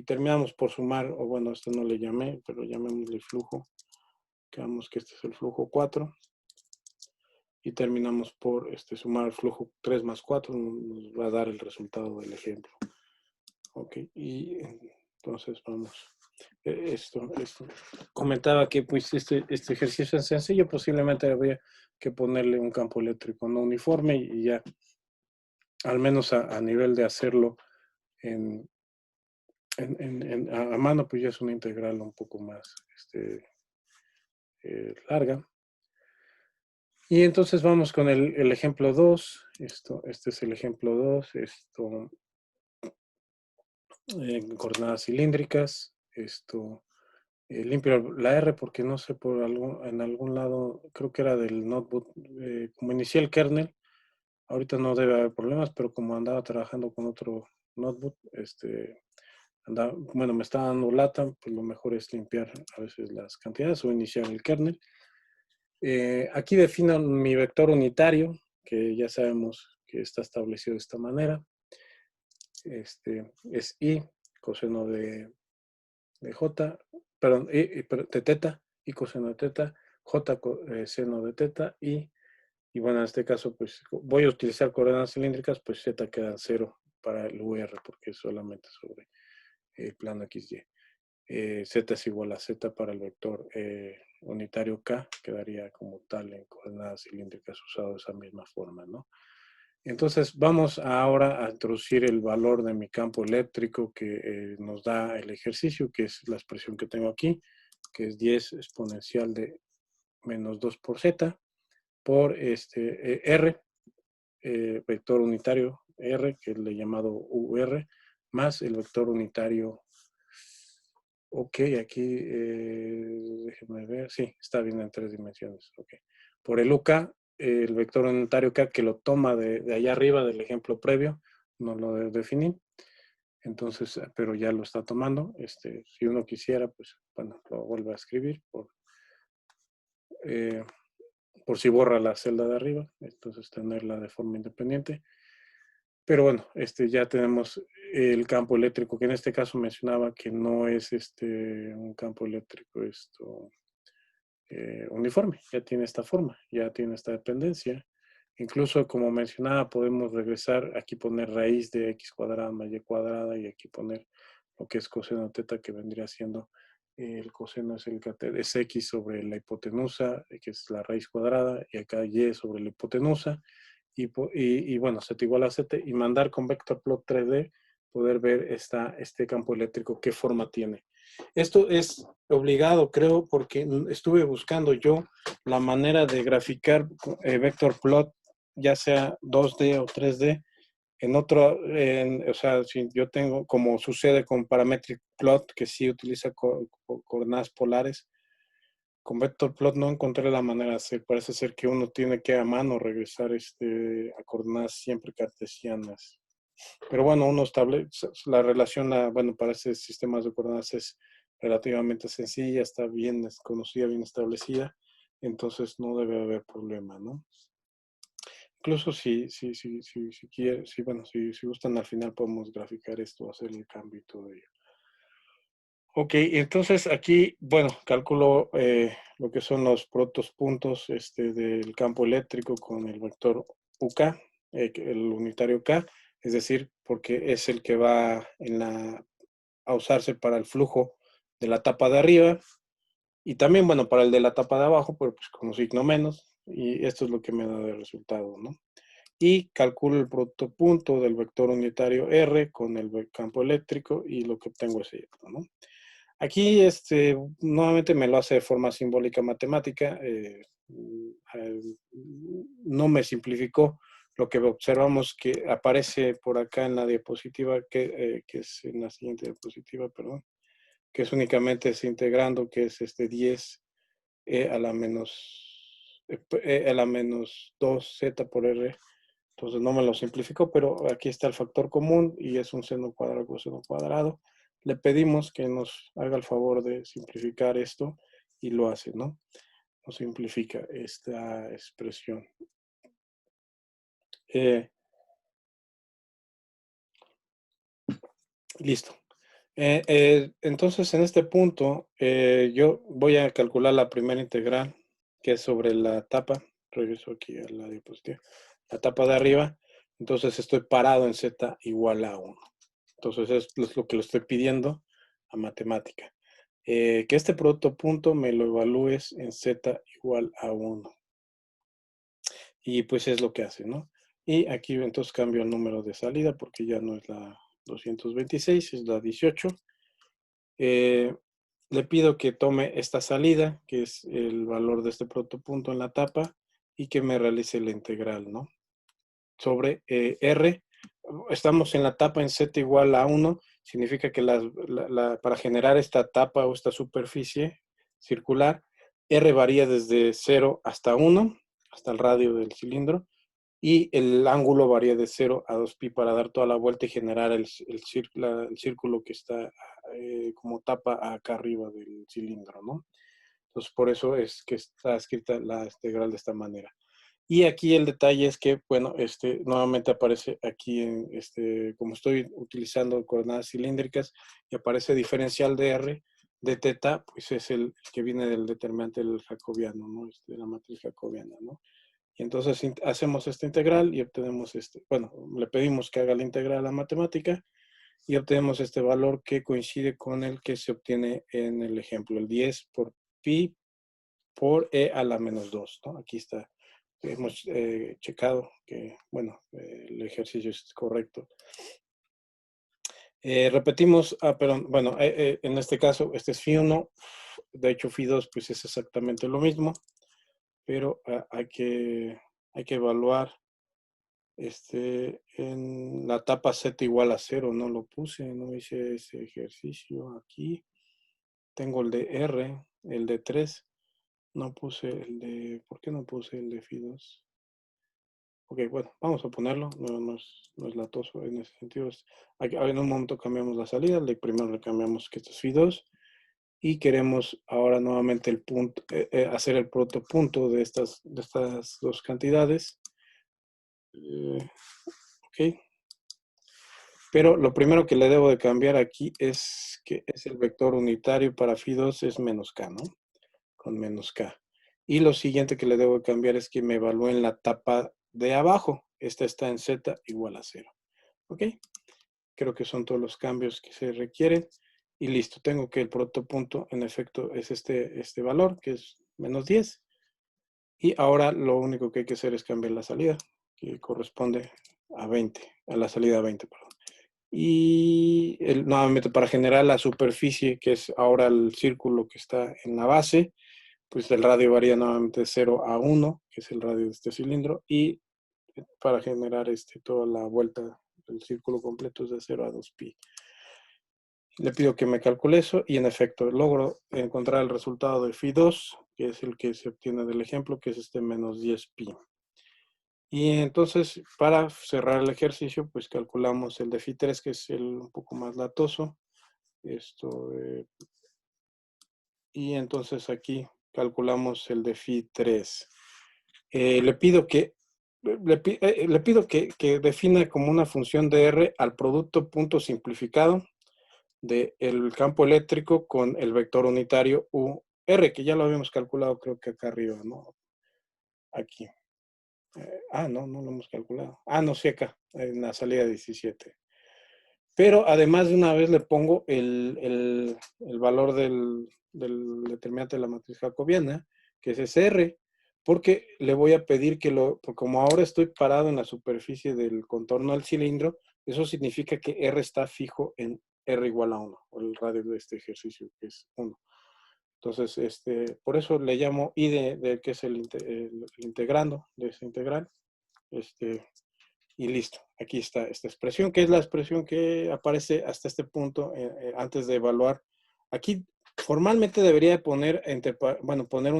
terminamos por sumar, o bueno, esto no le llamé, pero llamémosle flujo. Quedamos que este es el flujo 4 y terminamos por sumar el flujo 3 más 4, nos va a dar el resultado del ejemplo. Ok, y entonces vamos. Esto. Comentaba que pues este ejercicio es sencillo, posiblemente habría que ponerle un campo eléctrico no uniforme y ya, al menos a nivel de hacerlo a mano, pues ya es una integral un poco más larga. Y entonces vamos con el ejemplo 2. Este es el ejemplo 2. Coordenadas cilíndricas. Limpio la R porque no sé, en algún lado, creo que era del notebook, como inicié el kernel, ahorita no debe haber problemas, pero como andaba trabajando con otro notebook, bueno, me está dando lata, pues lo mejor es limpiar a veces las cantidades o iniciar el kernel. Aquí defino mi vector unitario, que ya sabemos que está establecido de esta manera. Es I coseno de J, perdón, de teta, I coseno de teta, J seno de teta y bueno, en este caso pues voy a utilizar coordenadas cilíndricas, pues Z queda en 0 para el UR porque es solamente sobre el plano XY. Z es igual a Z para el vector unitario K, quedaría como tal en coordenadas cilíndricas usado de esa misma forma, ¿no? Entonces vamos ahora a introducir el valor de mi campo eléctrico que nos da el ejercicio, que es la expresión que tengo aquí, que es 10 exponencial de menos 2 por z, por R, vector unitario R, que le he llamado UR, más el vector unitario. Ok, aquí, déjenme ver, sí, está bien en 3 dimensiones. Okay. Por el UK, el vector unitario K, que lo toma de allá arriba del ejemplo previo, no lo definí, entonces, pero ya lo está tomando. Si uno quisiera, pues, bueno, lo vuelve a escribir eh, por si borra la celda de arriba, entonces tenerla de forma independiente. Pero bueno, ya tenemos el campo eléctrico, que en este caso mencionaba que no es un campo eléctrico uniforme, ya tiene esta forma, ya tiene esta dependencia. Incluso, como mencionaba, podemos regresar, aquí poner raíz de x cuadrada más y cuadrada, y aquí poner lo que es coseno teta, que vendría siendo el coseno es x sobre la hipotenusa, que es la raíz cuadrada, y acá y sobre la hipotenusa, y bueno, z igual a z, y mandar con vector plot 3D, poder ver este campo eléctrico, qué forma tiene. Esto es obligado, creo, porque estuve buscando yo la manera de graficar vector plot, ya sea 2D o 3D, o sea, si yo tengo, como sucede con parametric plot, que sí utiliza coordenadas polares, con vector plot no encontré la manera de hacer. Parece ser que uno tiene que a mano regresar a coordenadas siempre cartesianas. Pero bueno, uno establece la relación, bueno, para estos sistemas de coordenadas es relativamente sencilla, está bien conocida, bien establecida, entonces no debe haber problema, ¿no? Incluso si quiere, bueno, si gustan, al final podemos graficar esto, hacer el cambio y todo ello. Ok, entonces aquí, bueno, calculo lo que son los puntos del campo eléctrico con el vector UK, el unitario K, es decir, porque es el que va a usarse para el flujo de la tapa de arriba y también, bueno, para el de la tapa de abajo, pero pues como signo menos, y esto es lo que me da de resultado, ¿no? Y calculo el producto punto del vector unitario R con el campo eléctrico y lo que obtengo es esto, ¿no? Aquí, nuevamente me lo hace de forma simbólica matemática. No me simplificó lo que observamos que aparece por acá en la diapositiva, que es en la siguiente diapositiva, perdón, que es únicamente se integrando, que es 10 a la menos 2z por r. Entonces no me lo simplificó, pero aquí está el factor común y es un seno cuadrado coseno cuadrado. Le pedimos que nos haga el favor de simplificar esto y lo hace, ¿no? Nos simplifica esta expresión. Listo. Entonces, en este punto, yo voy a calcular la primera integral, que es sobre la tapa. Regreso aquí a la diapositiva. La tapa de arriba. Entonces, estoy parado en z igual a 1. Entonces, es lo que le estoy pidiendo a matemática. Que este producto punto me lo evalúes en z igual a 1. Y pues es lo que hace, ¿no? Y aquí entonces cambio el número de salida porque ya no es la 226, es la 18. Le pido que tome esta salida, que es el valor de este protopunto en la tapa, y que me realice la integral, ¿no? Sobre R. Estamos en la tapa en Z igual a 1, significa que para generar esta tapa o esta superficie circular, R varía desde 0 hasta 1, hasta el radio del cilindro, y el ángulo varía de 0 a 2pi para dar toda la vuelta y generar el círculo que está como tapa acá arriba del cilindro, ¿no? Entonces, por eso es que está escrita la integral de esta manera. Y aquí el detalle es que, bueno, nuevamente aparece aquí, como estoy utilizando coordenadas cilíndricas, y aparece diferencial de R de teta, pues es el que viene del determinante del jacobiano, ¿no? De la matriz jacobiana, ¿no? Y entonces hacemos esta integral y obtenemos bueno, le pedimos que haga la integral a la matemática y obtenemos este valor que coincide con el que se obtiene en el ejemplo, el 10 por pi por e a la menos 2, ¿no? Aquí está hemos checado que, bueno, el ejercicio es correcto. Repetimos, pero bueno, en este caso, este es Phi 1, de hecho Phi 2 pues es exactamente lo mismo, pero hay que evaluar en la etapa Z igual a 0, no lo puse, no hice ese ejercicio aquí. Tengo el de R, el de 3, no puse el de, ¿por qué no puse el de Phi 2? Ok, bueno, vamos a ponerlo, no es latoso en ese sentido. En un momento cambiamos la salida, primero le cambiamos que esto es Phi 2 y queremos ahora nuevamente el punto, hacer el protopunto de estas dos cantidades. Ok, pero lo primero que le debo de cambiar aquí es que es el vector unitario para Phi 2 es menos K, ¿no? Con menos K. Y lo siguiente que le debo de cambiar es que me evalúen la tapa de abajo. Esta está en Z igual a 0. ¿Ok? Creo que son todos los cambios que se requieren. Y listo, tengo que el protopunto en efecto es este valor, que es menos 10. Y ahora lo único que hay que hacer es cambiar la salida, que corresponde a 20, a la salida 20, perdón. Y nuevamente para generar la superficie, que es ahora el círculo que está en la base, pues el radio varía nuevamente de 0 a 1, que es el radio de este cilindro, y para generar toda la vuelta del círculo completo es de 0 a 2pi. Le pido que me calcule eso y en efecto logro encontrar el resultado de Phi 2, que es el que se obtiene del ejemplo, que es menos 10pi. Y entonces, para cerrar el ejercicio, pues calculamos el de Phi 3, que es el un poco más latoso. Y entonces aquí calculamos el de Phi 3. Le pido que defina como una función de R al producto punto simplificado del campo eléctrico con el vector unitario UR, que ya lo habíamos calculado creo que acá arriba, ¿no? Aquí. No lo hemos calculado. No, sí, acá, en la salida 17. Pero además de una vez le pongo el valor del determinante de la matriz jacobiana, que es ese R, porque le voy a pedir que como ahora estoy parado en la superficie del contorno del cilindro, eso significa que R está fijo en R igual a 1, o el radio de este ejercicio, que es 1. Entonces, por eso le llamo I que es el integrando de ese integral. Y listo, aquí está esta expresión, que es la expresión que aparece hasta este punto antes de evaluar. Aquí formalmente debería poner, poner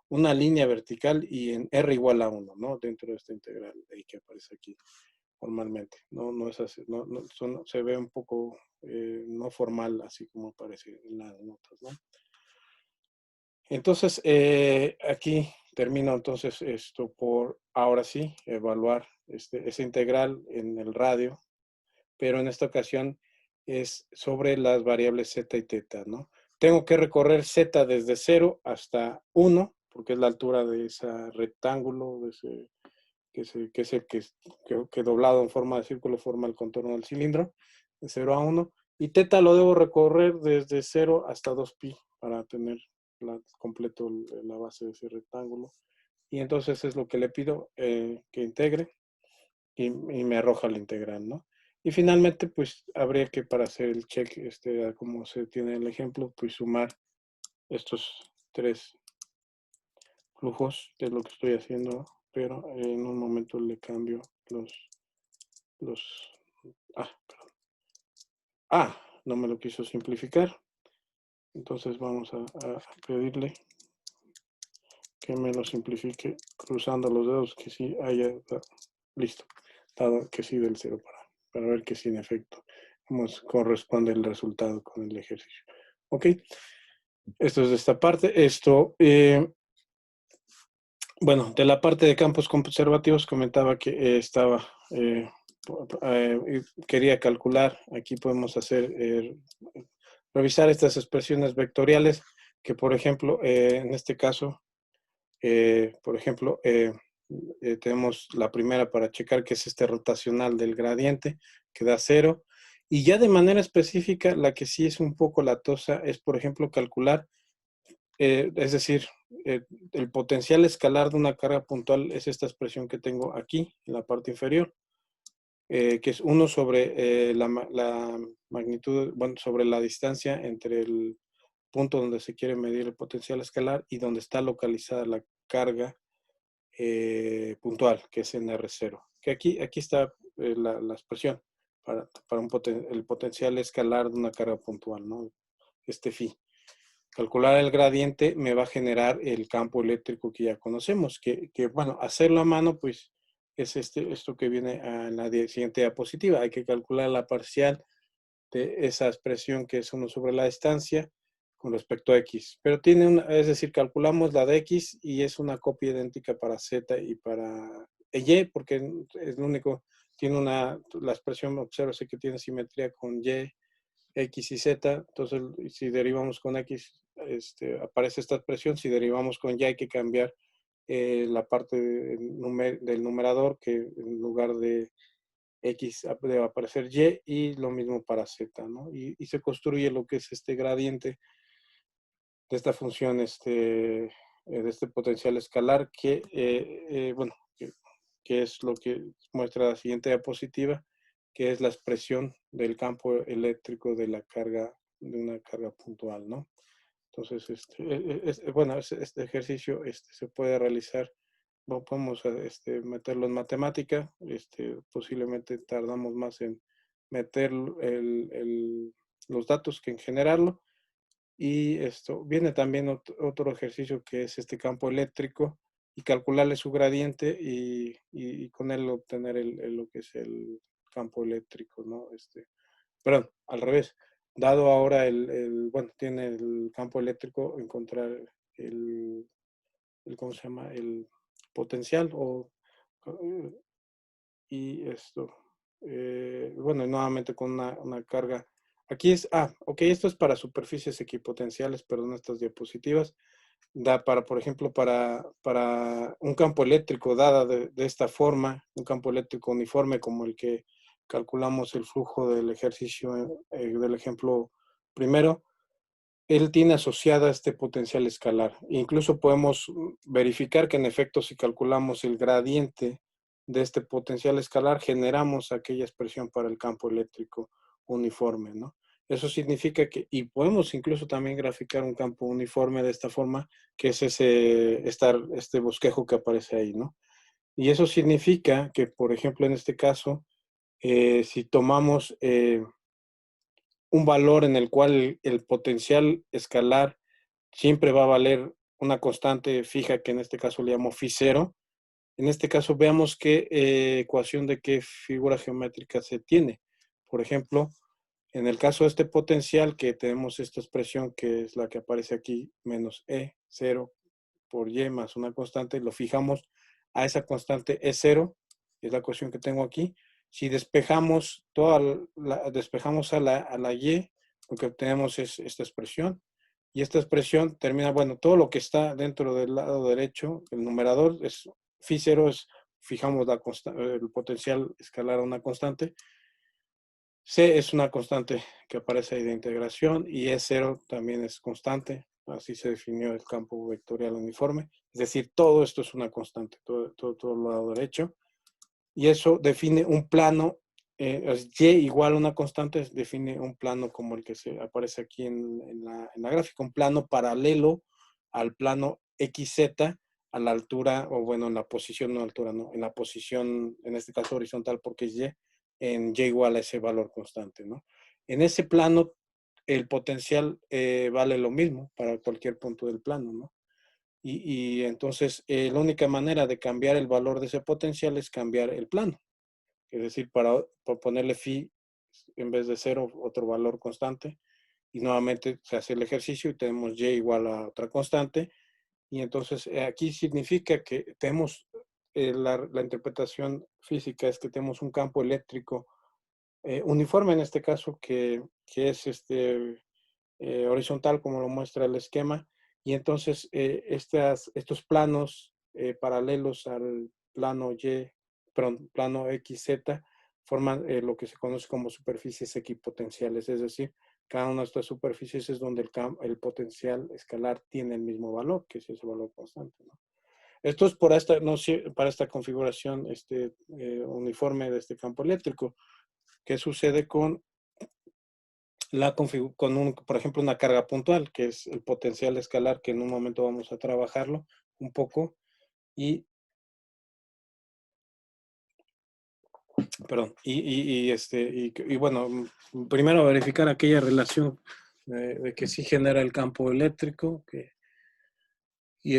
una línea vertical y en R igual a 1, ¿no? Dentro de esta integral ahí que aparece aquí formalmente. No es así, se ve un poco no formal, así como aparece en las notas, ¿no? Entonces, aquí termino entonces esto por, ahora sí, evaluar esa integral en el radio, pero en esta ocasión es sobre las variables z y teta, ¿no? Tengo que recorrer z desde 0 hasta 1, porque es la altura de ese rectángulo, que es el que doblado en forma de círculo forma el contorno del cilindro, de 0 a 1, y teta lo debo recorrer desde 0 hasta 2pi para tener completo la base de ese rectángulo. Y entonces es lo que le pido que integre y me arroja la integral, ¿no? Y finalmente, pues habría que para hacer el check, como se tiene el ejemplo, pues sumar estos tres flujos, que es lo que estoy haciendo, pero en un momento le cambio los perdón. No me lo quiso simplificar. Entonces vamos a pedirle que me lo simplifique cruzando los dedos, que sí haya, listo, dado que sí del 0 para ver que sí en efecto corresponde el resultado con el ejercicio. Ok, esto es de esta parte. Bueno, de la parte de campos conservativos comentaba que quería calcular, aquí podemos revisar estas expresiones vectoriales que, por ejemplo, en este caso, por ejemplo, tenemos la primera para checar que es rotacional del gradiente, que da 0. Y ya de manera específica, la que sí es un poco latosa es, por ejemplo, calcular Es decir, el potencial escalar de una carga puntual es esta expresión que tengo aquí, en la parte inferior, que es 1 sobre la magnitud, bueno, sobre la distancia entre el punto donde se quiere medir el potencial escalar y donde está localizada la carga puntual, que es en R0. Que aquí está la expresión para el potencial escalar de una carga puntual, ¿no? Este phi. Calcular el gradiente me va a generar el campo eléctrico que ya conocemos, bueno, hacerlo a mano, pues es esto que viene en la siguiente diapositiva. Hay que calcular la parcial de esa expresión que es 1 sobre la distancia con respecto a x. Pero es decir, calculamos la de x y es una copia idéntica para z y para y, porque es lo único, tiene la expresión, obsérvese que tiene simetría con y, x y z. Entonces, si derivamos con x, aparece esta expresión. Si derivamos con y, hay que cambiar la parte del numerador, que en lugar de X debe aparecer Y lo mismo para Z, ¿no? Y se construye lo que es este gradiente de esta función, de este potencial escalar bueno, que es lo que muestra la siguiente diapositiva, que es la expresión del campo eléctrico de la carga, de una carga puntual, ¿no? Entonces, bueno, este ejercicio se puede realizar. Podemos meterlo en matemática. Posiblemente tardamos más en meter los datos que en generarlo. Y esto viene también otro ejercicio, que es este campo eléctrico, y calcularle su gradiente y con él obtener lo que es el campo eléctrico, ¿no? Perdón, al revés. Dado ahora bueno, tiene el campo eléctrico, encontrar el, ¿cómo se llama? El potencial eh, y bueno, nuevamente con una carga. Aquí ok, esto es para superficies equipotenciales, perdón, estas diapositivas. Da para, por ejemplo, para un campo eléctrico dada de esta forma, un campo eléctrico uniforme como el que calculamos el flujo del ejercicio, del ejemplo primero. Él tiene asociada este potencial escalar. Incluso podemos verificar que en efecto, si calculamos el gradiente de este potencial escalar, generamos aquella expresión para el campo eléctrico uniforme, ¿no? Eso significa y podemos incluso también graficar un campo uniforme de esta forma, que es este bosquejo que aparece ahí, ¿no? Y eso significa que, por ejemplo, en este caso, si tomamos un valor en el cual el potencial escalar siempre va a valer una constante fija, que en este caso le llamo phi cero. En este caso, veamos qué ecuación de qué figura geométrica se tiene. Por ejemplo, en el caso de este potencial, que tenemos esta expresión que es la que aparece aquí, menos E0 por Y más una constante, lo fijamos a esa constante E0, es la ecuación que tengo aquí. Si despejamos despejamos a la Y, lo que obtenemos es esta expresión. Y esta expresión termina, bueno, todo lo que está dentro del lado derecho, el numerador es phi 0, fijamos el potencial escalar a una constante. C es una constante que aparece ahí de integración, y E0 también es constante. Así se definió el campo vectorial uniforme. Es decir, todo esto es una constante, todo el lado derecho. Y eso define un plano, Y igual a una constante, define un plano como el que se aparece aquí en la gráfica, un plano paralelo al plano XZ, a la altura, o bueno, en la posición, no altura, no, en la posición, en este caso horizontal, porque es Y, en Y igual a ese valor constante, ¿no? En ese plano, el potencial vale lo mismo para cualquier punto del plano, ¿no? Y entonces, la única manera de cambiar el valor de ese potencial es cambiar el plano. Es decir, para ponerle phi en vez de cero, otro valor constante, y nuevamente se hace el ejercicio y tenemos y igual a otra constante. Y entonces aquí significa que tenemos la interpretación física es que tenemos un campo eléctrico uniforme en este caso, que es horizontal, como lo muestra el esquema. Y entonces estos planos paralelos al plano Y, perdón, plano XZ, forman lo que se conoce como superficies equipotenciales, es decir, cada una de estas superficies es donde el potencial escalar tiene el mismo valor, que es ese valor constante, ¿no? Esto es por esta, no, para esta configuración uniforme de este campo eléctrico. ¿Qué sucede con por ejemplo, una carga puntual, que es el potencial escalar, que en un momento vamos a trabajarlo un poco? Perdón, y bueno, primero verificar aquella relación de que sí genera el campo eléctrico, y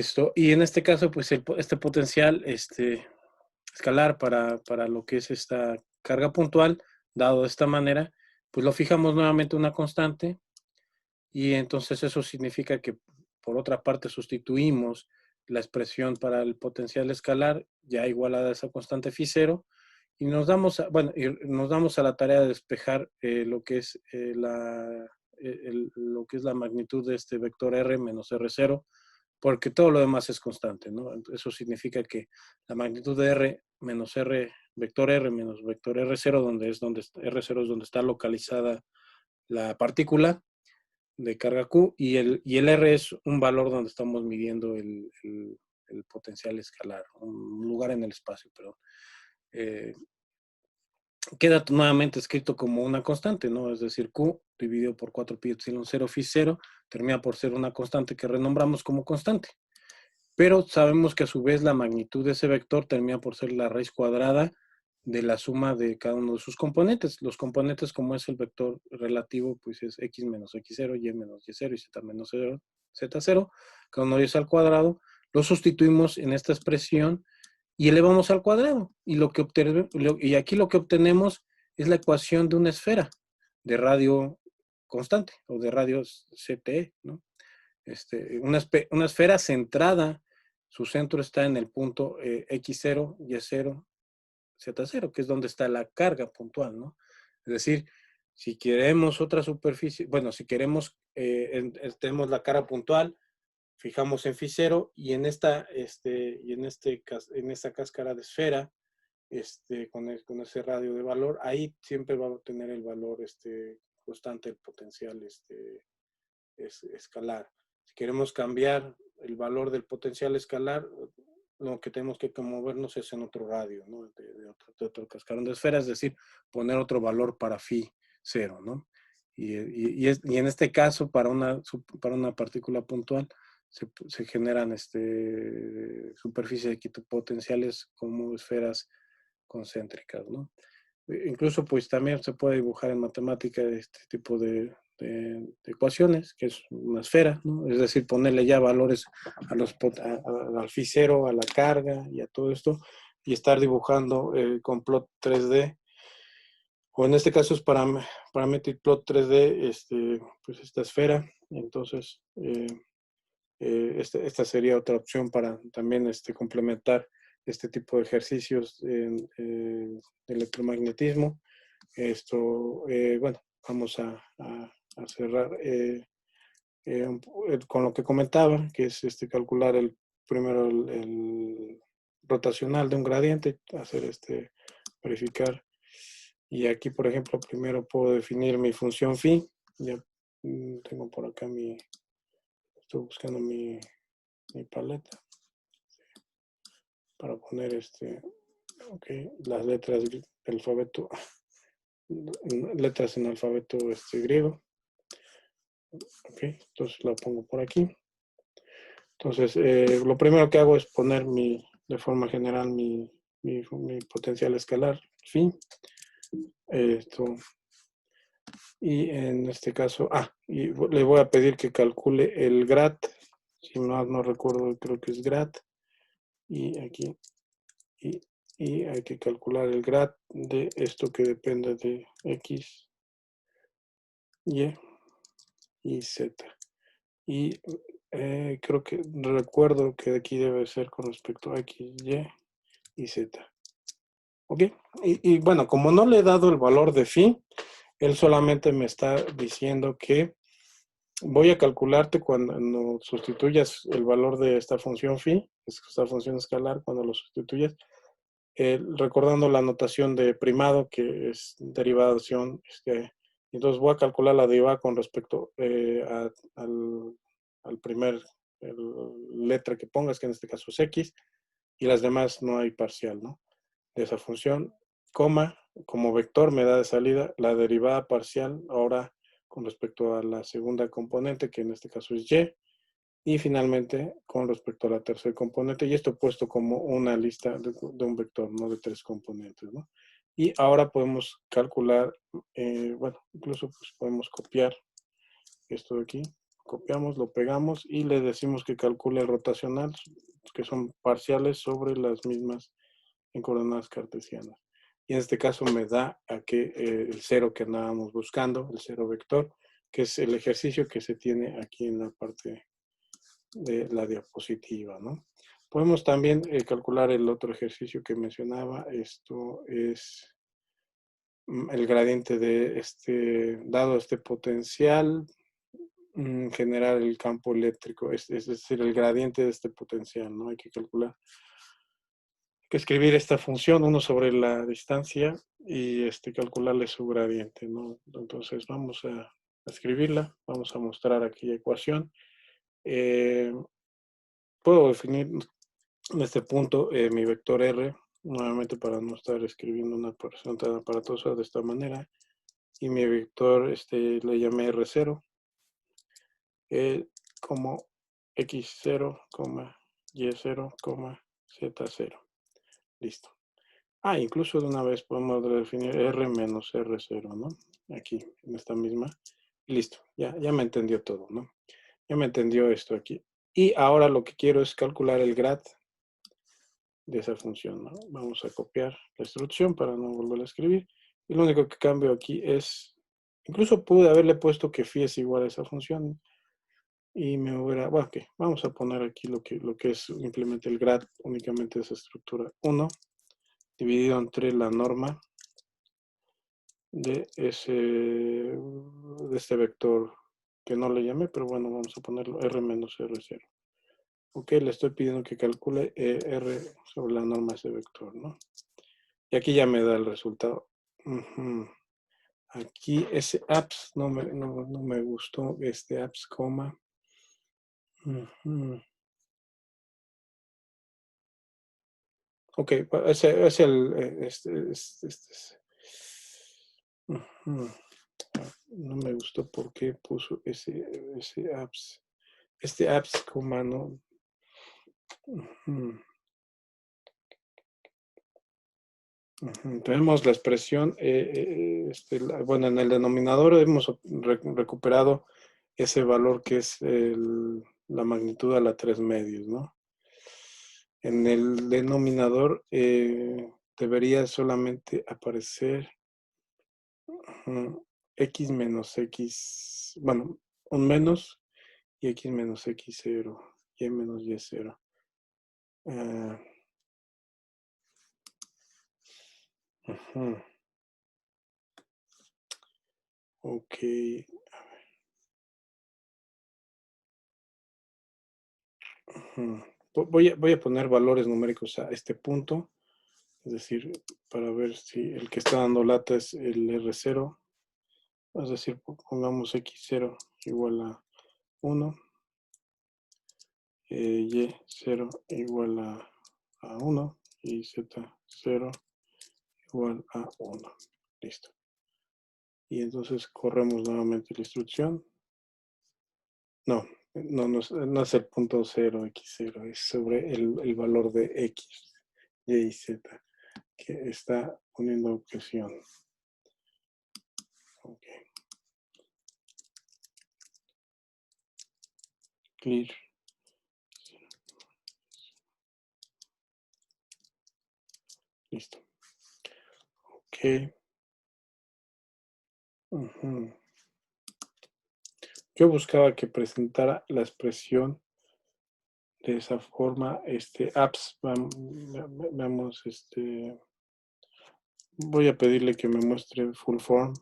en este caso, pues este potencial escalar para lo que es esta carga puntual, dado de esta manera, pues lo fijamos nuevamente una constante, y entonces eso significa que por otra parte sustituimos la expresión para el potencial escalar ya igualada a esa constante phi0, y nos damos a la tarea de despejar lo que es lo que es la magnitud de este vector R menos R0, porque todo lo demás es constante, ¿no? Eso significa que la magnitud de R menos vector R menos vector R0, R0 es donde está localizada la partícula de carga Q, y el R es un valor donde estamos midiendo el potencial escalar, un lugar en el espacio, perdón. Queda nuevamente escrito como una constante, ¿no? Es decir, Q dividido por 4 pi epsilon 0 phi 0 termina por ser una constante que renombramos como constante. Pero sabemos que a su vez la magnitud de ese vector termina por ser la raíz cuadrada de la suma de cada uno de sus componentes. Los componentes, como es el vector relativo, pues es x menos x0, y menos y0 y z menos z0, cada uno de ellos al cuadrado. Lo sustituimos en esta expresión y elevamos al cuadrado. Y aquí lo que obtenemos es la ecuación de una esfera de radio constante o de radio CTE, ¿no? Una esfera centrada, su centro está en el punto x0, y0, z0, que es donde está la carga puntual, ¿no? Es decir, si queremos otra superficie, bueno, si queremos, tenemos la carga puntual, fijamos en phi0, y en esta cáscara de esfera, con ese radio de valor, ahí siempre va a obtener el valor constante, el potencial escalar. Si queremos cambiar el valor del potencial escalar, lo que tenemos que movernos es en otro radio, ¿no? De otro cascarón de esfera, es decir, poner otro valor para phi 0, ¿no? Y en este caso, para una partícula puntual, se generan superficies equipotenciales como esferas concéntricas, ¿no? Incluso, pues también se puede dibujar en matemática este tipo de ecuaciones, que es una esfera, ¿no? Es decir, ponerle ya valores al phi 0, a la carga y a todo esto, y estar dibujando con plot 3D, o en este caso es parametric plot 3D, pues esta esfera. Entonces, esta sería otra opción para también complementar este tipo de ejercicios de electromagnetismo. Bueno, vamos a cerrar con lo que comentaba, que es calcular primero el rotacional de un gradiente, verificar. Y aquí, por ejemplo, primero puedo definir mi función phi. Ya tengo por acá estoy buscando mi paleta para poner las letras del alfabeto, letras en alfabeto griego. Ok, entonces la pongo por aquí. Entonces, lo primero que hago es poner de forma general mi potencial escalar, phi. Y en este caso, y le voy a pedir que calcule el grad, si no recuerdo, creo que es grad, y aquí, y hay que calcular el grad de esto que depende de x, y z. Y creo que recuerdo que aquí debe ser con respecto a x, y z. ¿Ok? Y bueno, como no le he dado el valor de phi, él solamente me está diciendo que voy a calcularte cuando sustituyas el valor de esta función phi, esta función escalar, cuando lo sustituyas, recordando la notación de primado, que es derivación Entonces voy a calcular la derivada con respecto al primer letra que pongas, que en este caso es X, y las demás no hay parcial, ¿no? De esa función, coma, como vector me da de salida la derivada parcial ahora con respecto a la segunda componente, que en este caso es Y finalmente con respecto a la tercera componente, y esto puesto como una lista de un vector, no de tres componentes, ¿no? Y ahora podemos calcular, bueno, incluso pues podemos copiar esto de aquí, copiamos, lo pegamos y le decimos que calcule el rotacional, que son parciales sobre las mismas en coordenadas cartesianas. Y en este caso me da a que el cero que andábamos buscando, el cero vector, que es el ejercicio que se tiene aquí en la parte de la diapositiva, ¿no? Podemos también calcular el otro ejercicio que mencionaba. Esto es el gradiente de dado este potencial, generar el campo eléctrico, es decir, el gradiente de este potencial, ¿no? Hay que calcular, hay que escribir esta función, 1 sobre la distancia, y calcularle su gradiente, ¿no? Entonces vamos a escribirla, vamos a mostrar aquí la ecuación. Puedo definir en este punto mi vector R, nuevamente para no estar escribiendo una porción tan aparatosa de esta manera, y mi vector le llamé R0, como X0, Y0, Z0. Listo. Incluso de una vez podemos definir R menos R0, ¿no? Aquí, en esta misma. Listo, ya me entendió todo, ¿no? Ya me entendió esto aquí. Y ahora lo que quiero es calcular el grad de esa función, ¿no? Vamos a copiar la instrucción para no volver a escribir. Y lo único que cambio aquí es, incluso pude haberle puesto que phi es igual a esa función y me hubiera, bueno, ok, vamos a poner aquí lo que es simplemente el grad únicamente de esa estructura 1 dividido entre la norma de este vector que no le llamé, pero bueno, vamos a ponerlo R menos R0. Ok, le estoy pidiendo que calcule R sobre la norma de ese vector, ¿no? Y aquí ya me da el resultado. Aquí ese apps no me gustó, apps, coma. Ok, ese es el, no me gustó porque puso ese apps. Apps, coma, no. Tenemos la expresión, bueno, en el denominador hemos recuperado ese valor que es la magnitud a la 3 medios, ¿no? En el denominador debería solamente aparecer x menos x, bueno, un menos y x menos x0, y menos y0. Ok. Voy a poner valores numéricos a este punto, es decir, para ver si el que está dando lata es el R0, es decir, pongamos X0 igual a 1, Y0 igual a 1 y Z0 igual a 1. Listo. Y entonces corremos nuevamente la instrucción. No es el punto 0, X0, es sobre el valor de X, Y y Z, que está poniendo objeción. Ok. Clear. Listo. Ok. Yo buscaba que presentara la expresión de esa forma, apps, vamos, voy a pedirle que me muestre full form,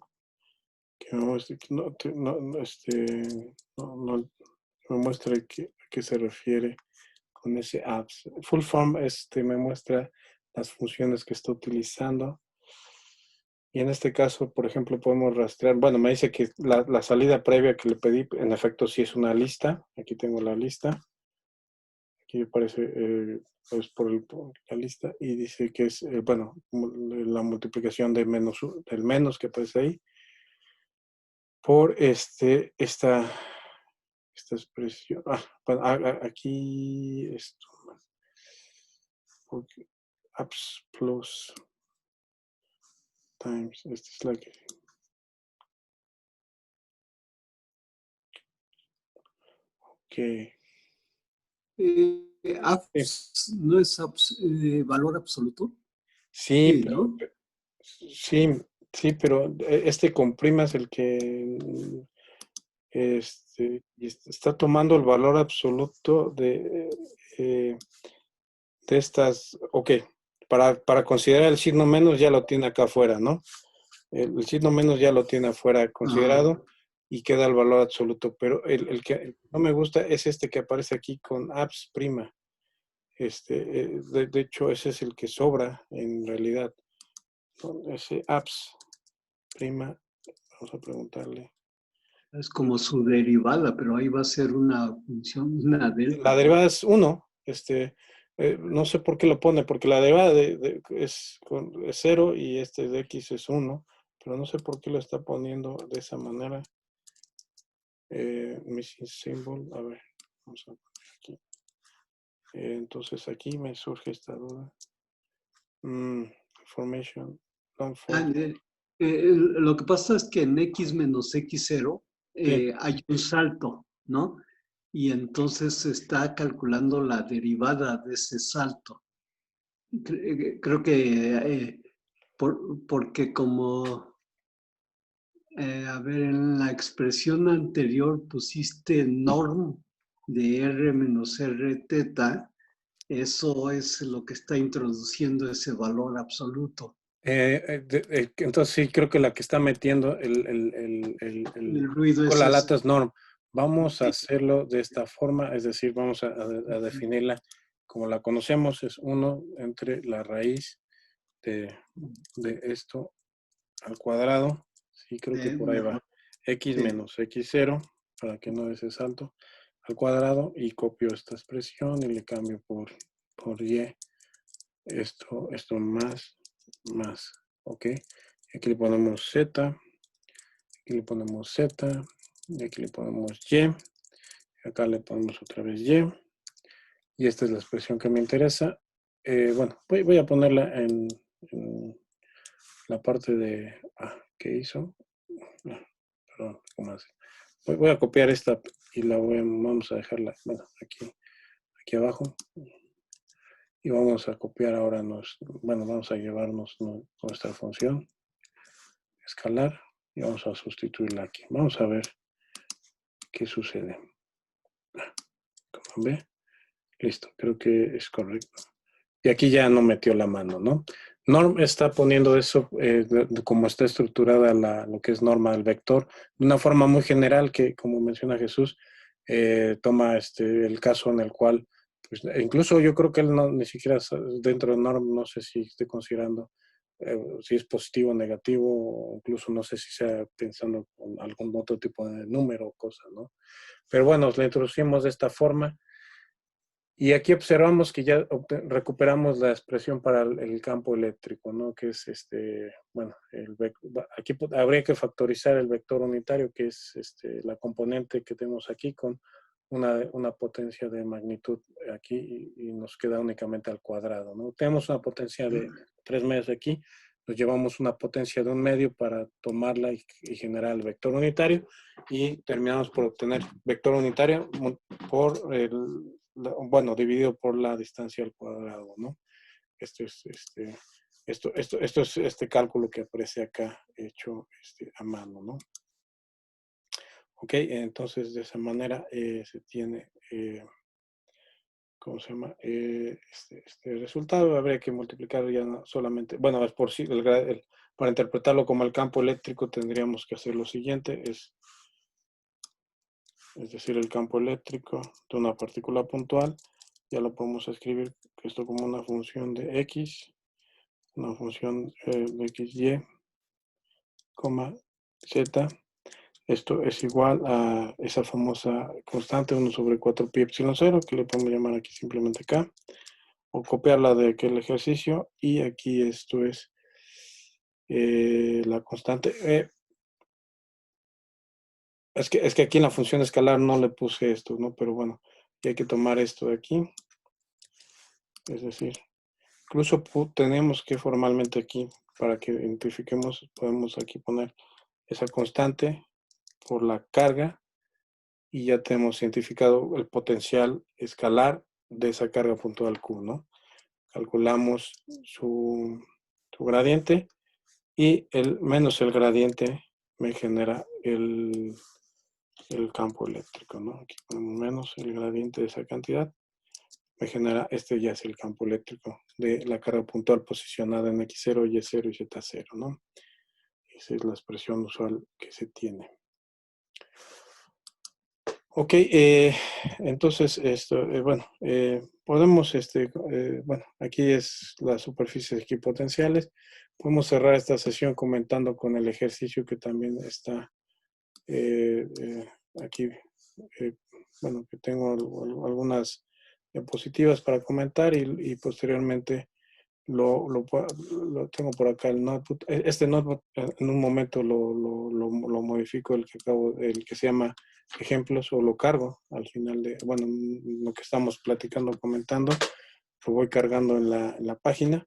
que me muestre, me muestre a qué se refiere con ese apps. Full form, me muestra las funciones que está utilizando. Y en este caso, por ejemplo, podemos rastrear, bueno, me dice que la salida previa que le pedí, en efecto, sí es una lista. Aquí tengo la lista. Aquí aparece pues por la lista y dice que es, bueno, la multiplicación de del menos que aparece ahí por esta expresión. Bueno, aquí esto, porque apps plus times, esta es la que... Ok. Sí, ¿No es valor absoluto? sí, Sí, ¿no? sí, sí, pero este comprima es el que y está tomando el valor absoluto de estas. Ok, para considerar el signo menos ya lo tiene acá afuera, ¿no? El signo menos ya lo tiene afuera Ah, considerado y queda el valor absoluto, pero el que no me gusta es este que aparece aquí con apps prima. De hecho, ese es el que sobra en realidad. Con ese apps prima, vamos a preguntarle. es como su derivada, pero ahí va a ser una función, una La delta, ¿no? derivada es 1. No sé por qué lo pone, porque la derivada es 0 y este de x es 1, pero no sé por qué lo está poniendo de esa manera. Missing symbol, a ver, vamos a poner aquí. Entonces aquí me surge esta duda. Information, don't Ah, forget. lo que pasa es que en x menos x0 Sí, hay un salto, ¿no? Y entonces se está calculando la derivada de ese salto. Creo que porque como, a ver, en la expresión anterior pusiste norm de r menos r teta, eso es lo que está introduciendo ese valor absoluto. entonces sí, creo que la que está metiendo El ruido con es la ese. lata es norm. Vamos a Sí. hacerlo de esta forma, es decir, vamos a definirla como la conocemos, es 1 entre la raíz de esto al cuadrado. Sí, creo que por ahí va. Mejor. X Sí. menos x0, para que no des salto, al cuadrado, y copio esta expresión y le cambio por y. Esto más, ¿ok? Aquí le ponemos z, aquí le ponemos z, y aquí le ponemos y, acá le ponemos otra vez y esta es la expresión que me interesa. Bueno, voy a ponerla en la parte de, ¿qué hizo? Perdón, ¿cómo hace? Voy a copiar esta y vamos a dejarla, bueno, aquí abajo. Y vamos a copiar ahora, bueno, vamos a llevarnos nuestra función escalar y vamos a sustituirla aquí. Vamos a ver qué sucede. Como ve, listo, creo que es correcto. Y aquí ya no metió la mano, ¿no? Norm está poniendo eso como está estructurada lo que es norma del vector, de una forma muy general que, como menciona Jesús, toma el caso en el cual, pues, incluso yo creo que él no, ni siquiera dentro de Norm, no sé si esté considerando si es positivo o negativo, o incluso no sé si sea pensando con algún otro tipo de número o cosa, ¿no? Pero bueno, la introducimos de esta forma. Y aquí observamos que ya recuperamos la expresión para el campo eléctrico, ¿no? Que es bueno, aquí habría que factorizar el vector unitario, que es la componente que tenemos aquí con una potencia de magnitud aquí y nos queda únicamente al cuadrado, ¿no? Tenemos una potencia de 3 medios aquí, nos llevamos una potencia de 1 medio para tomarla y generar el vector unitario y terminamos por obtener vector unitario por bueno, dividido por la distancia al cuadrado, ¿no? Esto es esto es este cálculo que aparece acá hecho a mano, ¿no? Ok, entonces de esa manera se tiene, ¿cómo se llama? Este resultado. Habría que multiplicar ya no solamente, bueno, es por sí, para interpretarlo como el campo eléctrico tendríamos que hacer lo siguiente, es decir, el campo eléctrico de una partícula puntual, ya lo podemos escribir esto como una función de x, una función de xy, z. Esto es igual a esa famosa constante 1 sobre 4 pi epsilon 0, que le podemos llamar aquí simplemente k, o copiarla de aquel ejercicio, y aquí esto es la constante. Es que aquí en la función escalar no le puse esto, ¿no? Pero bueno, y hay que tomar esto de aquí. Es decir, incluso tenemos que formalmente aquí, para que identifiquemos, podemos aquí poner esa constante por la carga, y ya tenemos identificado el potencial escalar de esa carga puntual Q, ¿no? Calculamos su gradiente, y el menos el gradiente me genera el campo eléctrico, ¿no? Aquí ponemos menos el gradiente de esa cantidad, me genera, este ya es el campo eléctrico de la carga puntual posicionada en X0, Y0 y Z0, ¿no? Esa es la expresión usual que se tiene. Ok, entonces, esto, bueno, podemos, bueno, aquí es la superficie equipotenciales. Podemos cerrar esta sesión comentando con el ejercicio que también está aquí. eh, bueno, que tengo algunas diapositivas para comentar, y posteriormente lo tengo por acá el notebook. Este notebook en un momento lo modifico, el que se llama ejemplos, o lo cargo al final de, bueno, lo que estamos platicando, comentando, lo voy cargando en la página,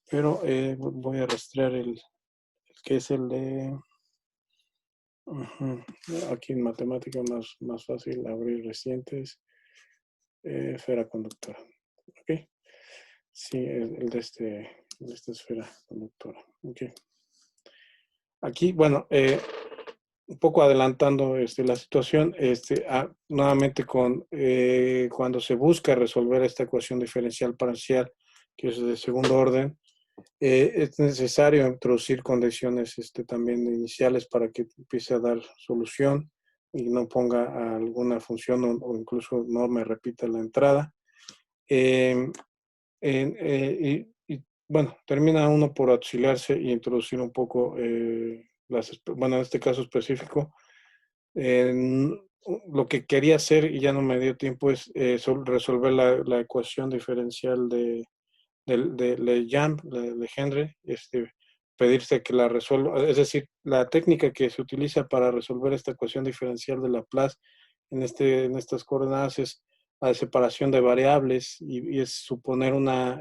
pero voy a rastrear el que es el de, aquí en matemática más fácil, abrir recientes, esfera conductora. Ok, sí, el de esta esfera conductora. Ok. Aquí, bueno, un poco adelantando la situación, nuevamente cuando se busca resolver esta ecuación diferencial parcial, que es de segundo orden, es necesario introducir condiciones también iniciales para que empiece a dar solución y no ponga alguna función, o incluso no me repita la entrada. Bueno, termina uno por auxiliarse y introducir un poco, bueno, en este caso específico, lo que quería hacer, y ya no me dio tiempo, es resolver la ecuación diferencial de Legendre, pedirse que la resuelva, es decir, la técnica que se utiliza para resolver esta ecuación diferencial de Laplace en estas coordenadas es la separación de variables, y es suponer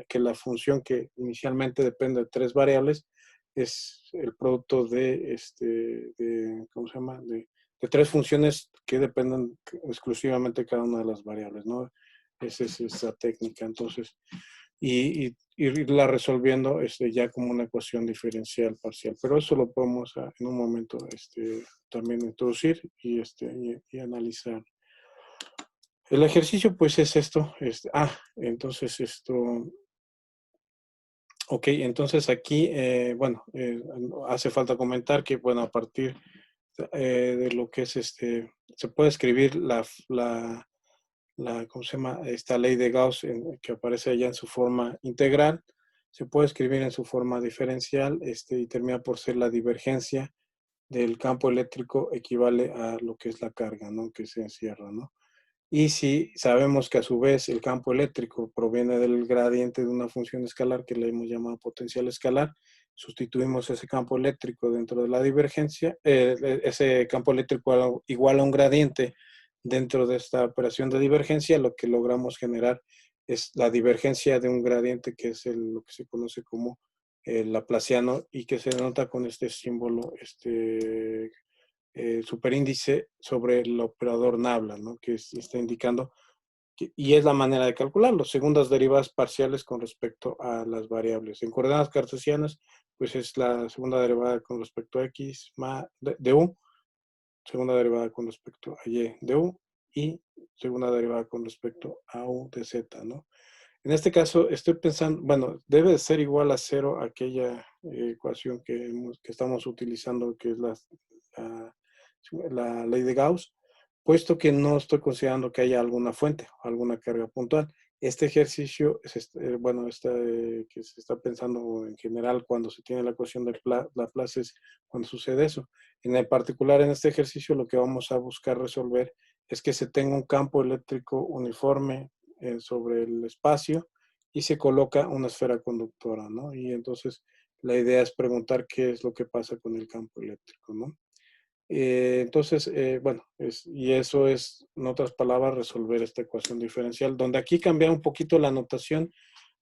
que la función, que inicialmente depende de tres variables, es el producto ¿cómo se llama? De tres funciones que dependen exclusivamente de cada una de las variables, ¿no? Esa es esa técnica. Entonces, y irla resolviendo ya como una ecuación diferencial parcial. Pero eso lo podemos en un momento también introducir y analizar. El ejercicio pues es esto. Entonces ok, entonces aquí, bueno, hace falta comentar que, bueno, a partir de lo que es se puede escribir ¿cómo se llama? Esta ley de Gauss, que aparece allá en su forma integral, se puede escribir en su forma diferencial, y termina por ser la divergencia del campo eléctrico equivale a lo que es la carga, ¿no? Que se encierra, ¿no? Y si sabemos que a su vez el campo eléctrico proviene del gradiente de una función escalar que le hemos llamado potencial escalar, sustituimos ese campo eléctrico dentro de la divergencia, ese campo eléctrico igual a un gradiente dentro de esta operación de divergencia, lo que logramos generar es la divergencia de un gradiente, que es lo que se conoce como el laplaciano, y que se denota con este símbolo, superíndice sobre el operador nabla, ¿no? Que está indicando, y es la manera de calcularlo, segundas derivadas parciales con respecto a las variables. En coordenadas cartesianas, pues es la segunda derivada con respecto a x de u, segunda derivada con respecto a y de u, y segunda derivada con respecto a u de z, ¿no? En este caso estoy pensando, bueno, debe de ser igual a cero aquella ecuación que estamos utilizando, que es la ley de Gauss, puesto que no estoy considerando que haya alguna fuente, alguna carga puntual. Este ejercicio, bueno, que se está pensando en general cuando se tiene la ecuación de Laplace es cuando sucede eso. En el particular, en este ejercicio, lo que vamos a buscar resolver es que se tenga un campo eléctrico uniforme sobre el espacio y se coloca una esfera conductora, ¿no? Y entonces la idea es preguntar qué es lo que pasa con el campo eléctrico, ¿no? Entonces, bueno, y eso es, en otras palabras, resolver esta ecuación diferencial, donde aquí cambia un poquito la notación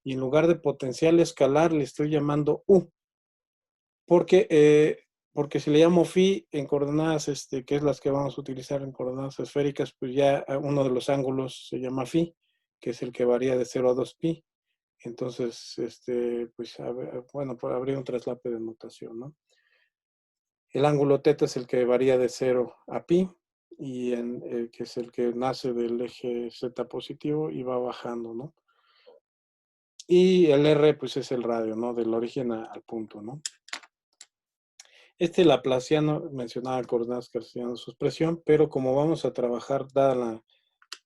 y en lugar de potencial escalar le estoy llamando U, porque, porque si le llamo phi en coordenadas, que es las que vamos a utilizar en coordenadas esféricas, pues ya uno de los ángulos se llama phi, que es el que varía de 0 a 2 pi. Entonces, pues, bueno, pues habría un traslape de notación, ¿no? El ángulo θ es el que varía de 0 a pi, y que es el que nace del eje z positivo y va bajando, ¿no? Y el r, pues es el radio, ¿no? Del origen al punto, ¿no? Este laplaciano mencionaba coordenadas cartesianas su expresión, pero como vamos a trabajar, dada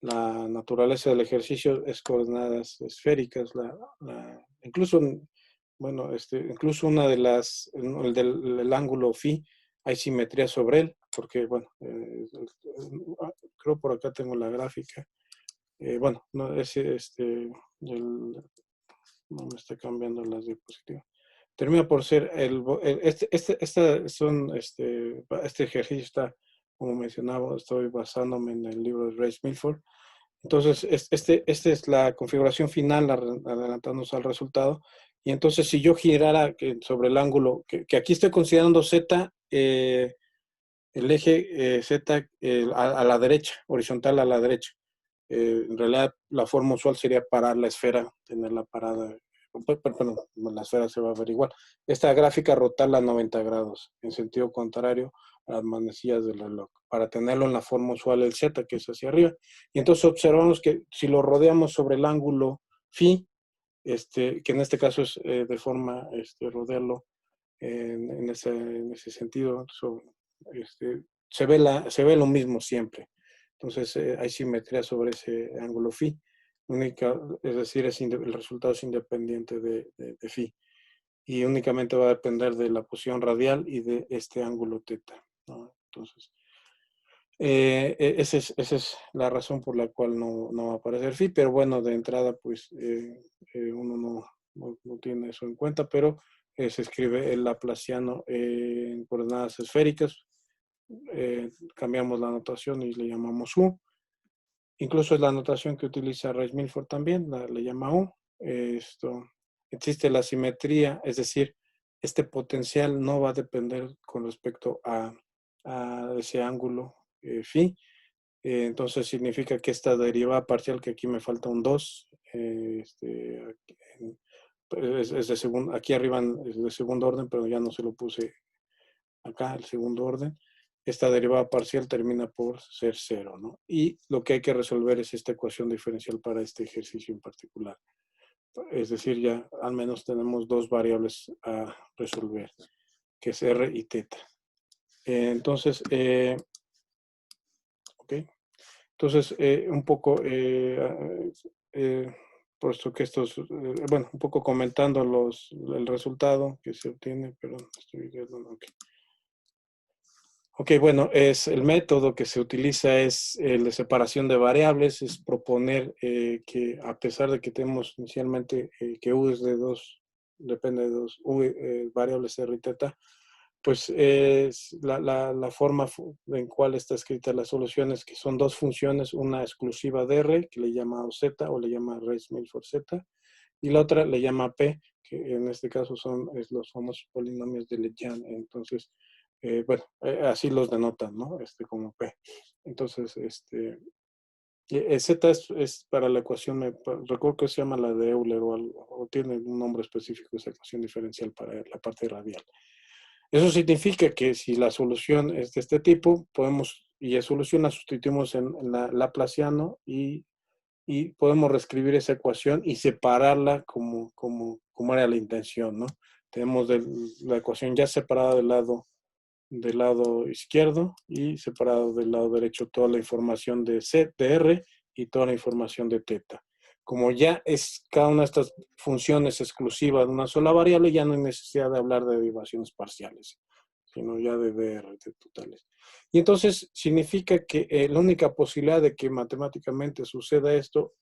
la naturaleza del ejercicio, es coordenadas esféricas, incluso, bueno, incluso una de las, el ángulo phi, hay simetría sobre él, porque, bueno, creo por acá tengo la gráfica. Bueno, no, no me está cambiando las diapositivas. Termina por ser este ejercicio está, como mencionaba, estoy basándome en el libro de Ray Milford. Entonces, esta es la configuración final, adelantándonos al resultado. Y entonces, si yo girara sobre el ángulo, que aquí estoy considerando Z, el eje Z a la derecha, horizontal a la derecha. En realidad, la forma usual sería parar la esfera, tenerla parada. Perdón, la esfera se va a ver igual. Esta gráfica rotarla a 90 grados, en sentido contrario a las manecillas del reloj, para tenerlo en la forma usual el Z, que es hacia arriba. Y entonces observamos que si lo rodeamos sobre el ángulo phi, que en este caso es de forma rodearlo en ese sentido, se ve lo mismo siempre. Entonces hay simetría sobre ese ángulo phi. Es decir, el resultado es independiente de phi. Y únicamente va a depender de la posición radial y de este ángulo θ, ¿no? Entonces, esa es la razón por la cual no va a aparecer phi, pero bueno, de entrada, pues uno no tiene eso en cuenta, pero se escribe el laplaciano en coordenadas esféricas. Cambiamos la notación y le llamamos U. Incluso es la notación que utiliza Ray Milford también, le llama U. Existe la simetría, es decir, este potencial no va a depender con respecto a ese ángulo phi. Entonces significa que esta derivada parcial, que aquí me falta un 2, es de segundo, aquí arriba es de segundo orden, pero ya no se lo puse acá, el segundo orden. Esta derivada parcial termina por ser 0, ¿no? Y lo que hay que resolver es esta ecuación diferencial para este ejercicio en particular. Es decir, ya al menos tenemos dos variables a resolver, que es R y θ. Entonces, ok. Entonces, un poco, puesto que bueno, un poco comentando el resultado que se obtiene, perdón, estoy viendo, ok. Ok, bueno, el método que se utiliza es el de separación de variables, es proponer que a pesar de que tenemos inicialmente que U es de 2, depende de 2 variables R y θ, pues la forma en cual está escrita las soluciones, que son dos funciones, una exclusiva de R, que le llama Z o le llama Reis-Milford Z, y la otra le llama P, que en este caso son los famosos polinomios de Legendre. Entonces, bueno, así los denotan, ¿no? Como P. Entonces, Z es para la ecuación, recuerdo que se llama la de Euler o tiene un nombre específico, esa ecuación diferencial para la parte radial. Eso significa que si la solución es de este tipo, y la solución la sustituimos en laplaciano y podemos reescribir esa ecuación y separarla como era la intención, ¿no? Tenemos la ecuación ya separada del lado izquierdo y separado del lado derecho toda la información de R y toda la información de θ. como ya es cada una de estas funciones exclusiva de una sola variable, ya no hay necesidad de hablar de derivaciones parciales, sino ya de DR, de totales. Y entonces significa que la única posibilidad de que matemáticamente suceda esto,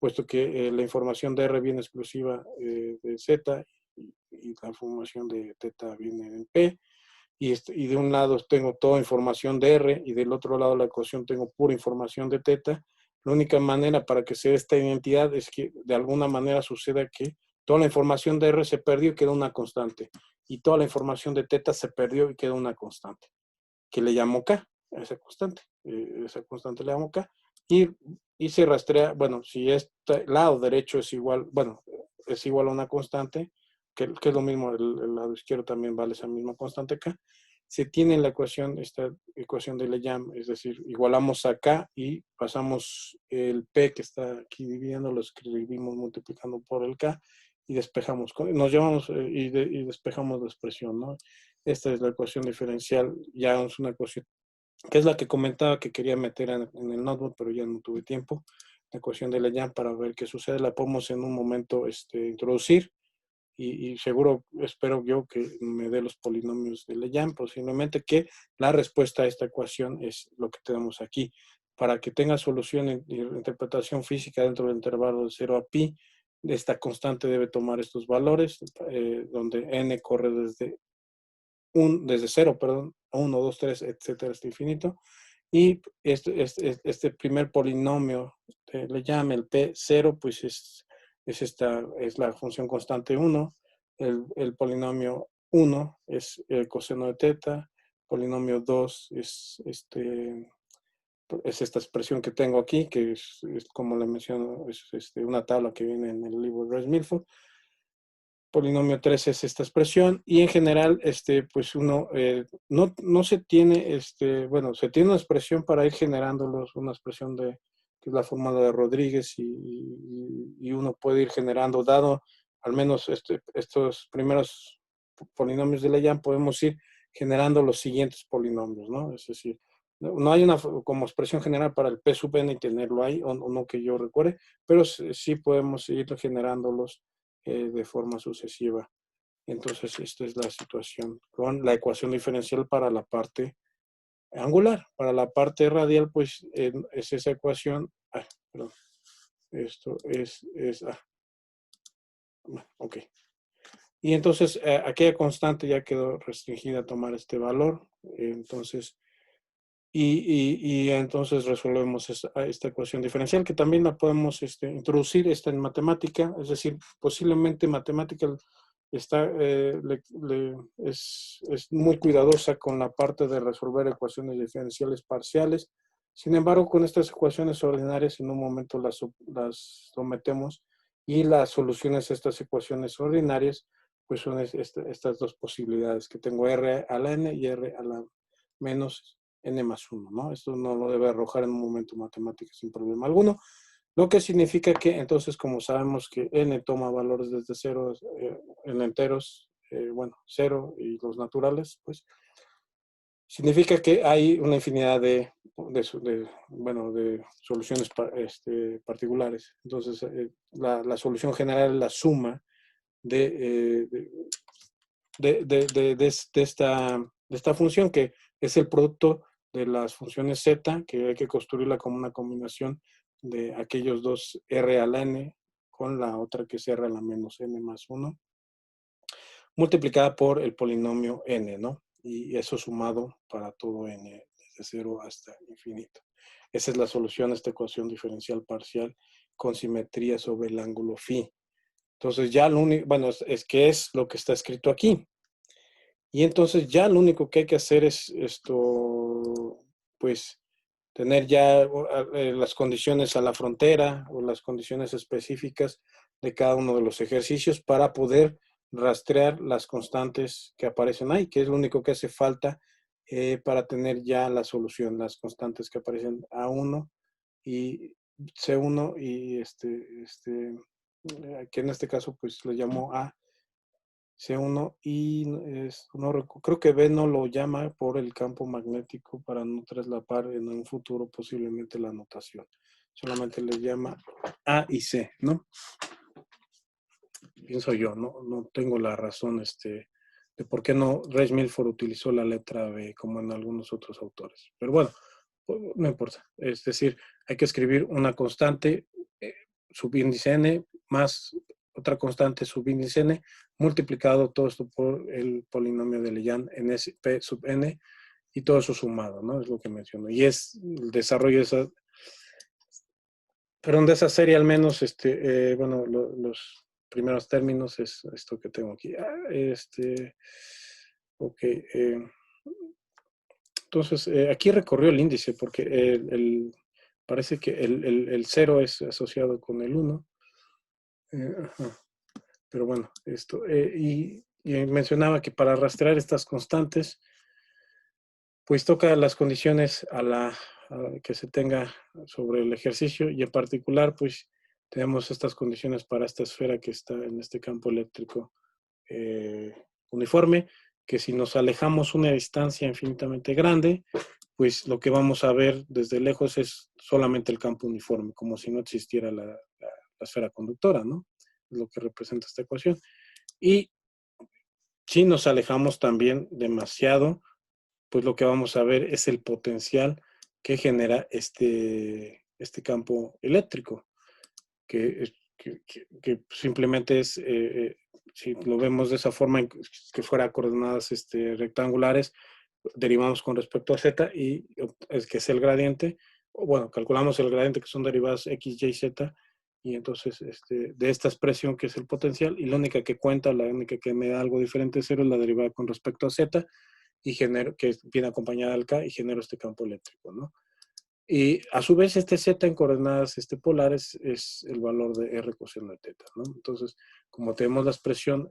puesto que la información de R viene exclusiva de Z y la información de teta viene en P, y de un lado tengo toda información de R y del otro lado de la ecuación tengo pura información de teta, la única manera para que se dé esta identidad es que de alguna manera suceda que toda la información de R se perdió y queda una constante, y toda la información de teta se perdió y queda una constante, que le llamo K, esa constante le llamo K, y se rastrea, bueno, si este lado derecho es igual, bueno, es igual a una constante, que es lo mismo, el lado izquierdo también vale esa misma constante K, se tiene la ecuación, esta ecuación de Legendre, es decir, igualamos a K y pasamos el P que está aquí dividiendo, lo escribimos multiplicando por el K y despejamos, nos llevamos y despejamos la expresión, ¿no? Esta es la ecuación diferencial, ya es una ecuación que es la que comentaba que quería meter en el notebook, pero ya no tuve tiempo. La ecuación de Legendre para ver qué sucede, la podemos en un momento introducir y seguro, espero yo que me dé los polinomios de Legendre, posiblemente que la respuesta a esta ecuación es lo que tenemos aquí. Para que tenga solución en interpretación física dentro del intervalo de 0 a pi, esta constante debe tomar estos valores, donde n corre desde 0, perdón, 1, 2, 3, etcétera, hasta infinito. Y este primer polinomio le llama el P0, pues es la función constante 1. El polinomio 1 es el coseno de teta. Polinomio 2 es esta expresión que tengo aquí, que es como le menciono, es una tabla que viene en el libro de Rice-Milford. Polinomio 3 es esta expresión y en general, pues uno no se tiene, bueno, se tiene una expresión para ir generándolos, una expresión que es la fórmula de Rodríguez y uno puede ir generando, dado al menos estos primeros polinomios de Legendre, podemos ir generando los siguientes polinomios, ¿no? Es decir, no hay una como expresión general para el P sub n y tenerlo ahí, o no que yo recuerde, pero sí podemos ir generándolos de forma sucesiva. Entonces, esta es la situación con la ecuación diferencial para la parte angular. Para la parte radial, pues es esa ecuación. Perdón. Esto ok. Y entonces, aquella constante ya quedó restringida a tomar este valor. Entonces, y entonces resolvemos esta ecuación diferencial, que también la podemos introducir en matemática, es decir, posiblemente matemática es muy cuidadosa con la parte de resolver ecuaciones diferenciales parciales. Sin embargo, con estas ecuaciones ordinarias en un momento las sometemos y las soluciones a estas ecuaciones ordinarias pues son estas dos posibilidades que tengo, r a la n y r a la menos n más 1, ¿no? Esto no lo debe arrojar en un momento matemático sin problema alguno. Lo que significa que entonces, como sabemos que n toma valores desde 0 en enteros, bueno, 0 y los naturales, pues significa que hay una infinidad bueno, de soluciones particulares. Entonces, la solución general es la suma de esta función, que es el producto de las funciones z, que hay que construirla como una combinación de aquellos dos r a la n con la otra que es r a la menos n más 1, multiplicada por el polinomio n, ¿no? Y eso sumado para todo n, desde 0 hasta infinito. Esa es la solución a esta ecuación diferencial parcial con simetría sobre el ángulo phi. Entonces ya lo único, bueno, es que es lo que está escrito aquí. Y entonces ya lo único que hay que hacer es pues tener ya las condiciones a la frontera o las condiciones específicas de cada uno de los ejercicios para poder rastrear las constantes que aparecen ahí, que es lo único que hace falta para tener ya la solución, las constantes que aparecen A1 y C1 y que en este caso pues le llamo A C1 y creo que B no lo llama por el campo magnético para no traslapar en un futuro posiblemente la notación. solamente les llama A y C, ¿no? Pienso yo, no tengo la razón de por qué no Reich Milford utilizó la letra B como en algunos otros autores. Pero bueno, no importa. Es decir, hay que escribir una constante subíndice n más otra constante subíndice n multiplicado todo esto por el polinomio de Lejeune en P sub n y todo eso sumado, ¿no? Es lo que menciono. Y es el desarrollo de esa, perdón, de esa serie al menos, bueno, los primeros términos es esto que tengo aquí. Ok. Entonces, aquí recorrió el índice porque parece que el 0 es asociado con el 1. Ajá. Pero bueno, y mencionaba que para rastrear estas constantes, pues toca las condiciones a que se tenga sobre el ejercicio y en particular, pues tenemos estas condiciones para esta esfera que está en este campo eléctrico uniforme, que si nos alejamos una distancia infinitamente grande, pues lo que vamos a ver desde lejos es solamente el campo uniforme, como si no existiera la esfera conductora, ¿no? Es lo que representa esta ecuación. Y si nos alejamos también demasiado, pues lo que vamos a ver es el potencial que genera este campo eléctrico, que simplemente es, si lo vemos de esa forma, que fuera coordenadas rectangulares, derivamos con respecto a z, y es que es el gradiente, o bueno, calculamos el gradiente que son derivadas x, y, z, y entonces de esta expresión que es el potencial, y la única que cuenta, la única que me da algo diferente de cero es la derivada con respecto a z, y genero, que viene acompañada del K, y genero este campo eléctrico, ¿no? Y a su vez este Z en coordenadas polares es el valor de R coseno de teta, ¿no? Entonces, como tenemos la expresión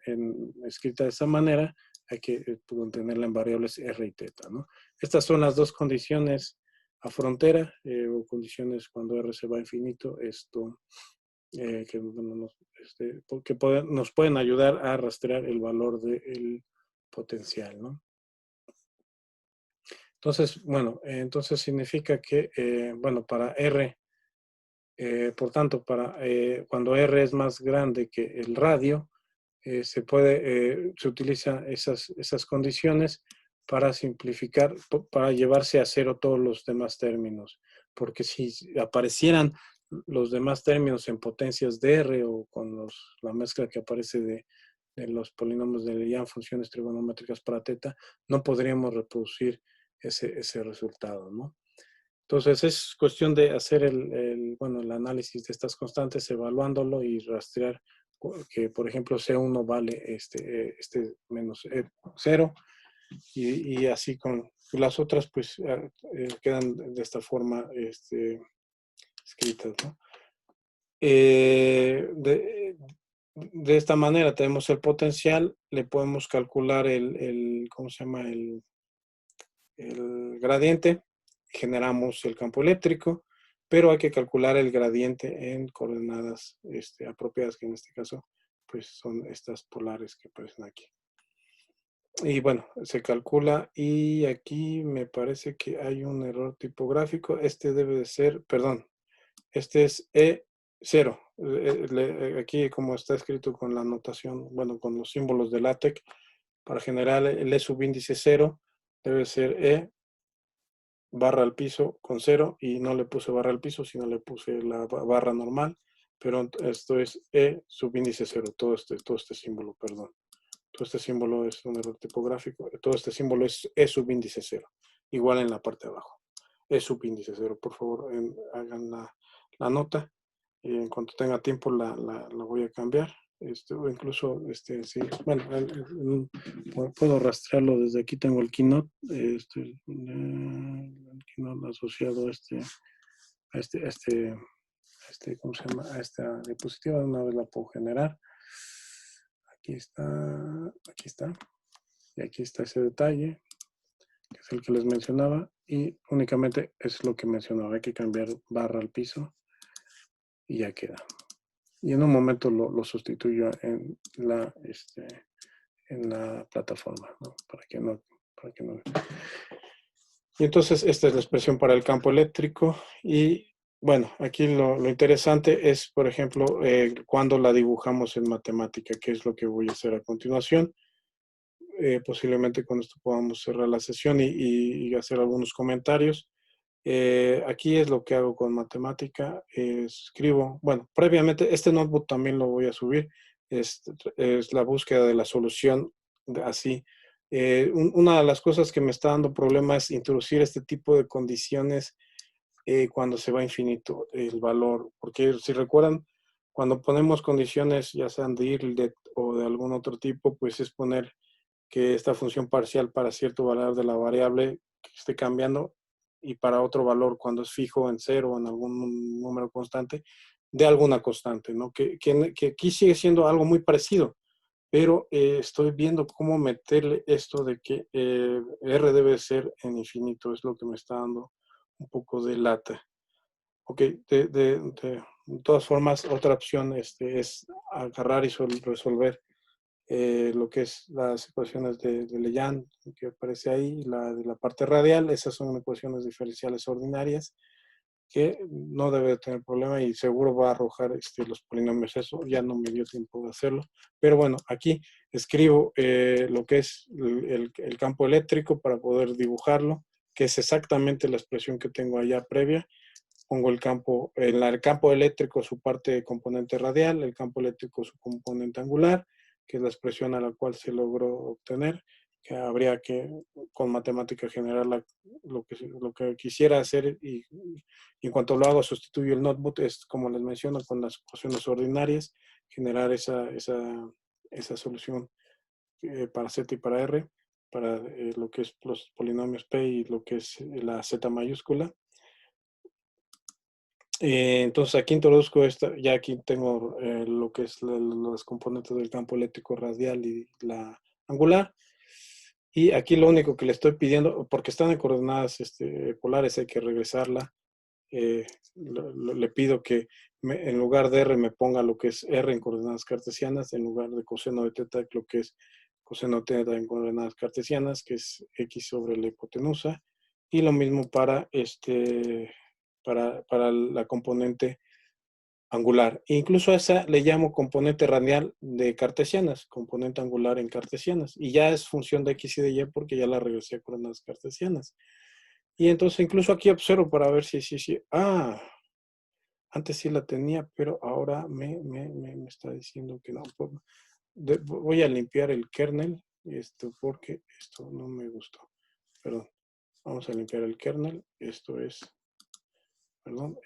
escrita de esta manera, hay que tenerla en variables R y teta, ¿no? Estas son las dos condiciones a frontera, o condiciones cuando R se va a infinito, que, bueno, nos pueden ayudar a rastrear el valor del potencial, ¿no? Entonces, bueno, entonces significa que, bueno, para R, por tanto, cuando R es más grande que el radio, se utiliza esas condiciones para simplificar, para llevarse a cero todos los demás términos. Porque si aparecieran los demás términos en potencias de R o con la mezcla que aparece de los polinomios de Lejeune, funciones trigonométricas para teta, no podríamos reproducir ese resultado, ¿no? Entonces es cuestión de hacer bueno, el análisis de estas constantes, evaluándolo y rastrear que, por ejemplo, C1 vale menos 0, y así con las otras, pues quedan de esta forma escritas, ¿no? De esta manera tenemos el potencial, le podemos calcular ¿cómo se llama? El gradiente, generamos el campo eléctrico, pero hay que calcular el gradiente en coordenadas apropiadas, que en este caso pues son estas polares que aparecen aquí. Y bueno, se calcula, y aquí me parece que hay un error tipográfico. Este debe de ser, perdón, este es E0. Aquí, como está escrito con la notación, bueno, con los símbolos de LaTeX, para generar el E subíndice 0, debe ser E barra al piso con 0, y no le puse barra al piso, sino le puse la barra normal, pero esto es E subíndice 0, todo este símbolo, perdón. Todo este símbolo es un error tipográfico, todo este símbolo es E subíndice 0, igual en la parte de abajo. E subíndice 0, por favor, hagan la nota, y en cuanto tenga tiempo la voy a cambiar. O incluso, sí, bueno, puedo rastrearlo desde aquí. Tengo el Keynote, el Keynote asociado ¿cómo se llama? A esta diapositiva. Una vez la puedo generar. Aquí está, y aquí está ese detalle, que es el que les mencionaba, y únicamente es lo que mencionaba, hay que cambiar barra al piso, y ya queda. Y en un momento lo sustituyo en la plataforma, ¿no? Para que no. Y entonces esta es la expresión para el campo eléctrico, y bueno, aquí lo interesante es, por ejemplo, cuando la dibujamos en matemática, que es lo que voy a hacer a continuación. Posiblemente con esto podamos cerrar la sesión y hacer algunos comentarios. Aquí es lo que hago con matemática. Escribo, bueno, previamente, este notebook también lo voy a subir. Es la búsqueda de la solución así. Una de las cosas que me está dando problema es introducir este tipo de condiciones cuando se va a infinito el valor. Porque si recuerdan, cuando ponemos condiciones, ya sean de IRLDET o de algún otro tipo, pues es poner que esta función parcial para cierto valor de la variable que esté cambiando y para otro valor cuando es fijo en cero o en algún número constante, de alguna constante, ¿no? Que aquí sigue siendo algo muy parecido, pero estoy viendo cómo meterle esto de que R debe ser en infinito, es lo que me está dando un poco de lata. Ok, de todas formas, otra opción es agarrar y resolver lo que es las ecuaciones de Legendre que aparece ahí, la de la parte radial, esas son ecuaciones diferenciales ordinarias que no debe tener problema y seguro va a arrojar los polinomios. Eso ya no me dio tiempo de hacerlo. Pero bueno, aquí escribo lo que es el campo eléctrico para poder dibujarlo, que es exactamente la expresión que tengo allá previa. Pongo el campo, en el campo eléctrico su parte componente radial, el campo eléctrico su componente angular, que es la expresión a la cual se logró obtener, que habría que con matemática generar lo que quisiera hacer y en cuanto lo hago sustituyo el notebook, es como les menciono, con las ecuaciones ordinarias, generar esa solución para Z y para R, para lo que es los polinomios P y lo que es la Z mayúscula. Entonces aquí introduzco esta, ya aquí tengo lo que es los componentes del campo eléctrico radial y la angular. Y aquí lo único que le estoy pidiendo, porque están en coordenadas polares, hay que regresarla. Le pido que en lugar de R me ponga lo que es R en coordenadas cartesianas, en lugar de coseno de teta, lo que es coseno de teta en coordenadas cartesianas, que es X sobre la hipotenusa. Y lo mismo para la componente angular. E incluso a esa le llamo componente radial de cartesianas, componente angular en cartesianas. Y ya es función de X y de Y porque ya la regresé a coordenadas cartesianas. Y entonces incluso aquí observo para ver si. Ah, antes sí la tenía, pero ahora me está diciendo que no. Voy a limpiar el kernel porque esto no me gustó. Perdón. Vamos a limpiar el kernel. Esto es, perdón,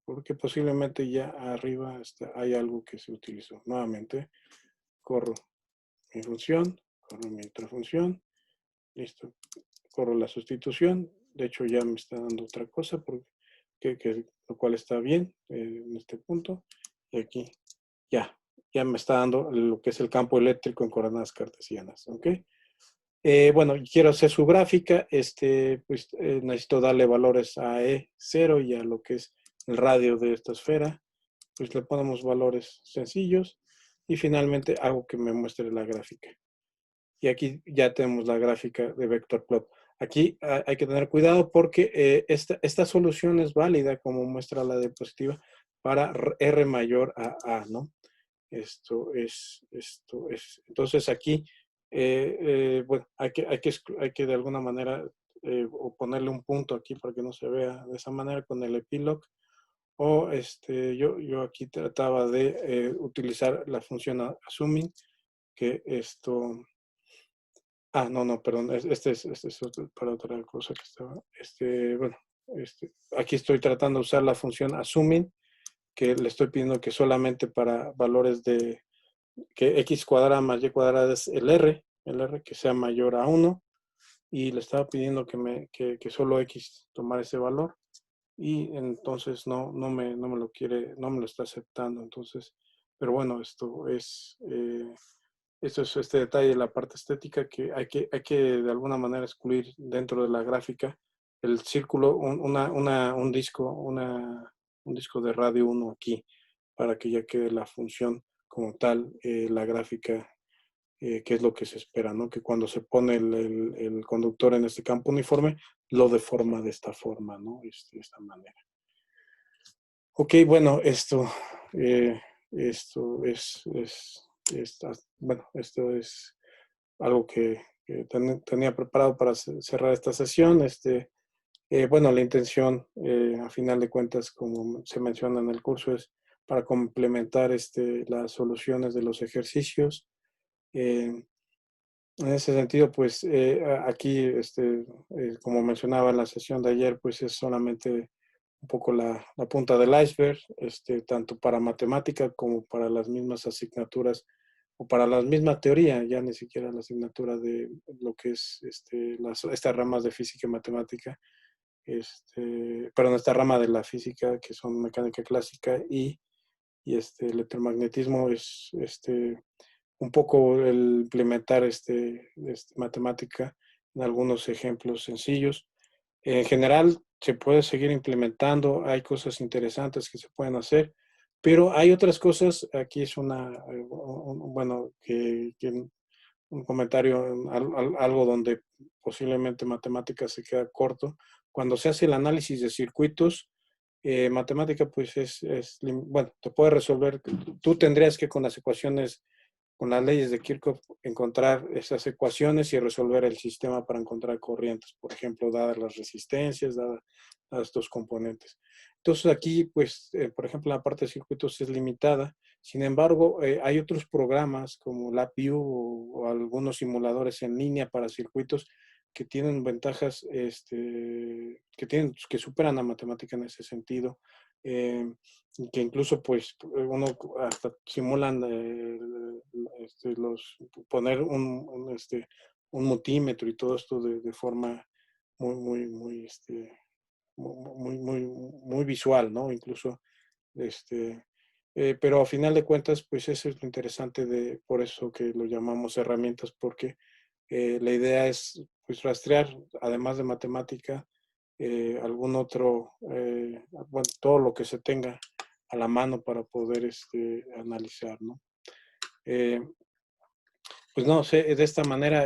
porque posiblemente ya arriba hay algo que se utilizó. Nuevamente, corro mi función, corro mi otra función. Listo. Corro la sustitución. De hecho, ya me está dando otra cosa, lo cual está bien en este punto. Y aquí ya me está dando lo que es el campo eléctrico en coordenadas cartesianas. ¿Ok? Bueno, quiero hacer su gráfica. Pues necesito darle valores a E0 y a lo que es el radio de esta esfera. Pues le ponemos valores sencillos y finalmente hago que me muestre la gráfica. Y aquí ya tenemos la gráfica de vector plot. Aquí hay que tener cuidado porque esta solución es válida como muestra la diapositiva para R mayor a A, ¿no? Esto es. Entonces aquí, bueno, hay que de alguna manera o ponerle un punto aquí para que no se vea de esa manera con el epílogo. O yo aquí trataba de utilizar la función assuming, que no, perdón, este es para otra cosa que estaba, bueno, aquí estoy tratando de usar la función assuming, que le estoy pidiendo que solamente para valores que x cuadrada más y cuadrada es el R que sea mayor a 1, y le estaba pidiendo que solo x tomara ese valor, y entonces no me lo quiere, no me lo está aceptando, entonces, pero bueno, esto es este detalle de la parte estética que hay que de alguna manera excluir dentro de la gráfica el círculo, un disco de radio 1 aquí, para que ya quede la función como tal, la gráfica que es lo que se espera, ¿no? Que cuando se pone el conductor en este campo uniforme, lo deforma de esta forma, ¿no? De esta manera. Ok, bueno, esto bueno, esto es algo que tenía preparado para cerrar esta sesión. Bueno, la intención, a final de cuentas, como se menciona en el curso, es para complementar las soluciones de los ejercicios. En ese sentido, pues aquí, como mencionaba en la sesión de ayer, pues es solamente un poco la punta del iceberg, tanto para matemática como para las mismas asignaturas o para la misma teoría, ya ni siquiera la asignatura de lo que es estas ramas de física y matemática, perdón, esta rama de la física que son mecánica clásica y electromagnetismo es un poco el implementar matemática en algunos ejemplos sencillos. En general, se puede seguir implementando, hay cosas interesantes que se pueden hacer, pero hay otras cosas, aquí es bueno, un comentario, algo donde posiblemente matemática se queda corto. Cuando se hace el análisis de circuitos, matemática pues bueno, te puede resolver, tú tendrías que con las ecuaciones, con las leyes de Kirchhoff, encontrar esas ecuaciones y resolver el sistema para encontrar corrientes, por ejemplo, dadas las resistencias, dadas estos componentes. Entonces aquí, pues, por ejemplo, la parte de circuitos es limitada. Sin embargo, hay otros programas como LabVIEW o algunos simuladores en línea para circuitos que tienen ventajas, que superan a matemática en ese sentido, que incluso pues uno hasta simulan poner un multímetro y todo esto de forma muy, muy, muy, muy visual, ¿no? Incluso, pero a final de cuentas, pues eso es lo interesante por eso que lo llamamos herramientas, porque la idea es pues rastrear, además de matemática, algún otro, bueno, todo lo que se tenga a la mano para poder analizar, ¿no? Pues no sé, de esta manera,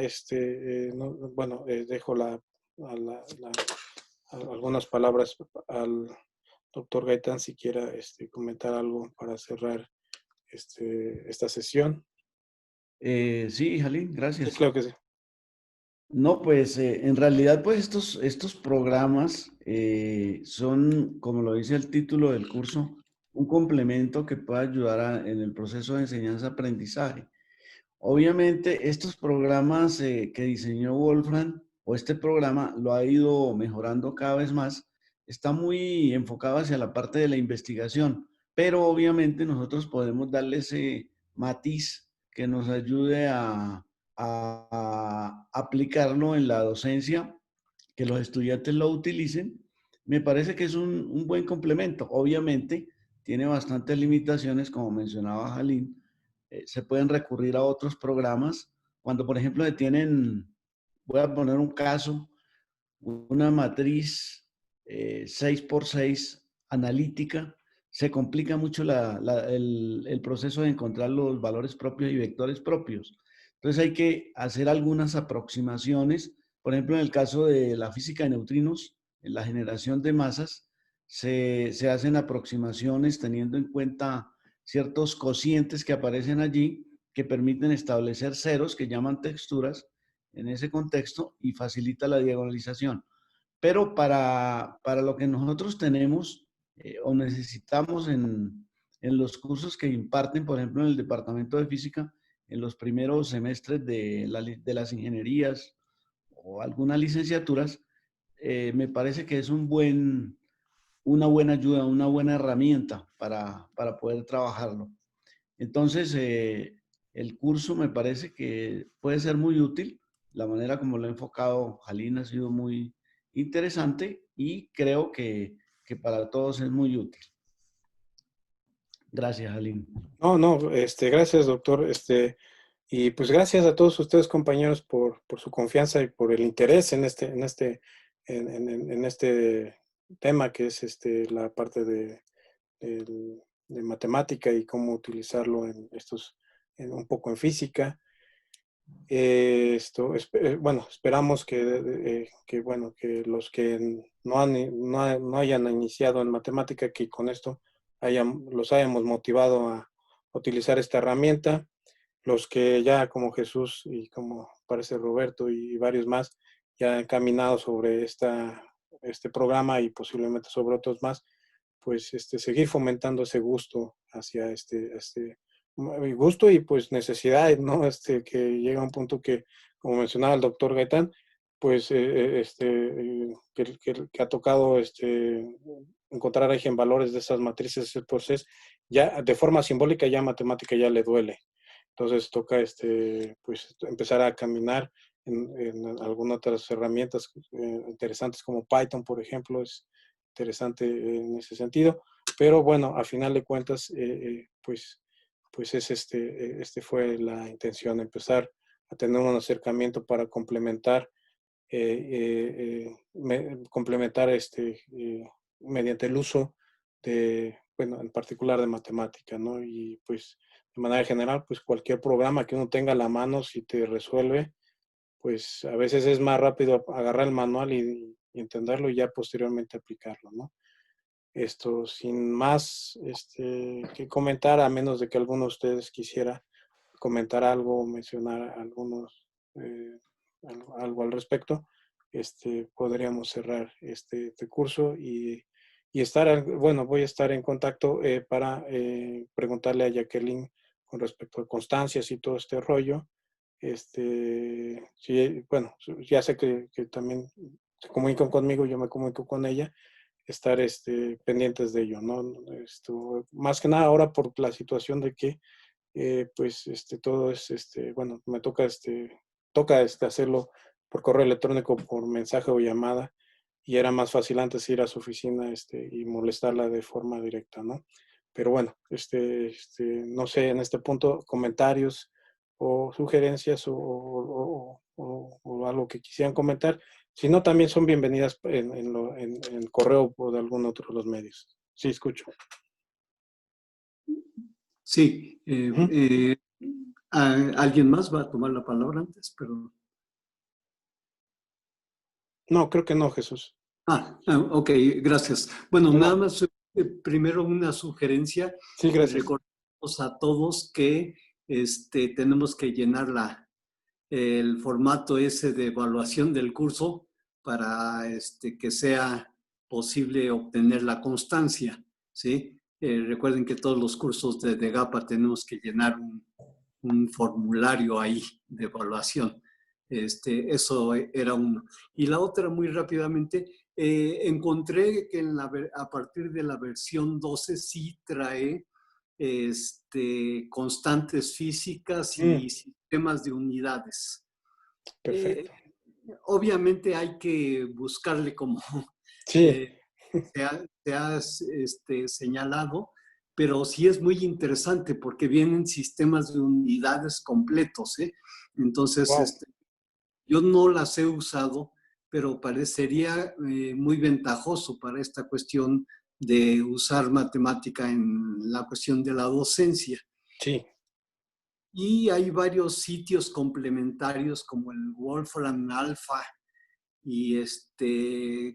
bueno, dejo algunas palabras al doctor Gaitán si quiera comentar algo para cerrar esta sesión. Sí, Jalín, Sí, gracias. claro que sí. No, pues en realidad, pues estos programas son, como lo dice el título del curso, un complemento que puede ayudar en el proceso de enseñanza-aprendizaje. Obviamente, estos programas que diseñó Wolfram, o este programa lo ha ido mejorando cada vez más, está muy enfocado hacia la parte de la investigación, pero obviamente nosotros podemos darle ese matiz que nos ayude a aplicarlo en la docencia, que los estudiantes lo utilicen. Me parece que es un buen complemento. Obviamente, tiene bastantes limitaciones, como mencionaba Jalín. Se pueden recurrir a otros programas. Cuando, por ejemplo, tienen, voy a poner un caso, una matriz 6x6 analítica, se complica mucho el proceso de encontrar los valores propios y vectores propios. Entonces hay que hacer algunas aproximaciones. Por ejemplo, en el caso de la física de neutrinos, en la generación de masas, se hacen aproximaciones teniendo en cuenta ciertos cocientes que aparecen allí que permiten establecer ceros que llaman texturas en ese contexto y facilita la diagonalización. Pero para lo que nosotros tenemos o necesitamos en los cursos que imparten, por ejemplo, en el Departamento de Física, en los primeros semestres de las ingenierías o algunas licenciaturas, me parece que es una buena ayuda, una buena herramienta para poder trabajarlo. Entonces, el curso me parece que puede ser muy útil. La manera como lo ha enfocado Jalín ha sido muy interesante y creo que para todos es muy útil. Gracias, Jalín. No, gracias, doctor. Y pues gracias a todos ustedes, compañeros, por su confianza y por el interés en este tema que es la parte de matemática y cómo utilizarlo un poco en física. Bueno, esperamos bueno, que los que no hayan iniciado en matemática, que con esto los hayamos motivado a utilizar esta herramienta. Los que ya, como Jesús y como parece Roberto y varios más, ya han caminado sobre este programa y posiblemente sobre otros más, pues seguir fomentando ese gusto hacia gusto y pues necesidad, ¿no? Que llega a un punto que, como mencionaba el doctor Gaitán, pues que ha tocado encontrar ahí en valores de esas matrices, pues ya de forma simbólica ya matemática ya le duele. Entonces toca pues empezar a caminar en algunas otras herramientas interesantes como Python, por ejemplo, es interesante en ese sentido. Pero bueno, a final de cuentas, pues fue la intención, empezar a tener un acercamiento para complementar, mediante el uso bueno, en particular de matemática, ¿no? Y pues de manera general, pues cualquier programa que uno tenga a la mano, si te resuelve, pues a veces es más rápido agarrar el manual y entenderlo y ya posteriormente aplicarlo, ¿no? Sin más que comentar, a menos de que alguno de ustedes quisiera comentar algo o mencionar eh, algo al respecto, podríamos cerrar este curso y bueno, voy a estar en contacto para preguntarle a Jacqueline con respecto a constancias y todo este rollo. Sí, bueno, ya sé que también se comunican conmigo, yo me comunico con ella, estar pendientes de ello, ¿no? Más que nada ahora por la situación de que pues todo es, bueno, me toca hacerlo por correo electrónico, por mensaje o llamada, y era más fácil antes ir a su oficina y molestarla de forma directa, ¿no? Pero bueno, no sé, en este punto, comentarios o sugerencias o algo que quisieran comentar. Si no, también son bienvenidas en correo o de algún otro de los medios. Sí, escucho. Sí. ¿Alguien más va a tomar la palabra antes? Pero... No, creo que no, Jesús. Ok, gracias. Bueno, No, nada no. más primero una sugerencia. Sí, gracias. Recordemos a todos que tenemos que llenar el formato ese de evaluación del curso para que sea posible obtener la constancia, ¿sí? Recuerden que todos los cursos de GAPA tenemos que llenar un formulario ahí de evaluación. Eso era uno. Y la otra, muy rápidamente, encontré que a partir de la versión 12 sí trae constantes físicas y sistemas de unidades. Perfecto. Obviamente hay que buscarle como Sí. se ha señalado, pero sí es muy interesante porque vienen sistemas de unidades completos, ¿eh? Entonces, Wow. yo no las he usado, pero parecería muy ventajoso para esta cuestión de usar matemática en la cuestión de la docencia. Sí. Y hay varios sitios complementarios como el Wolfram Alpha y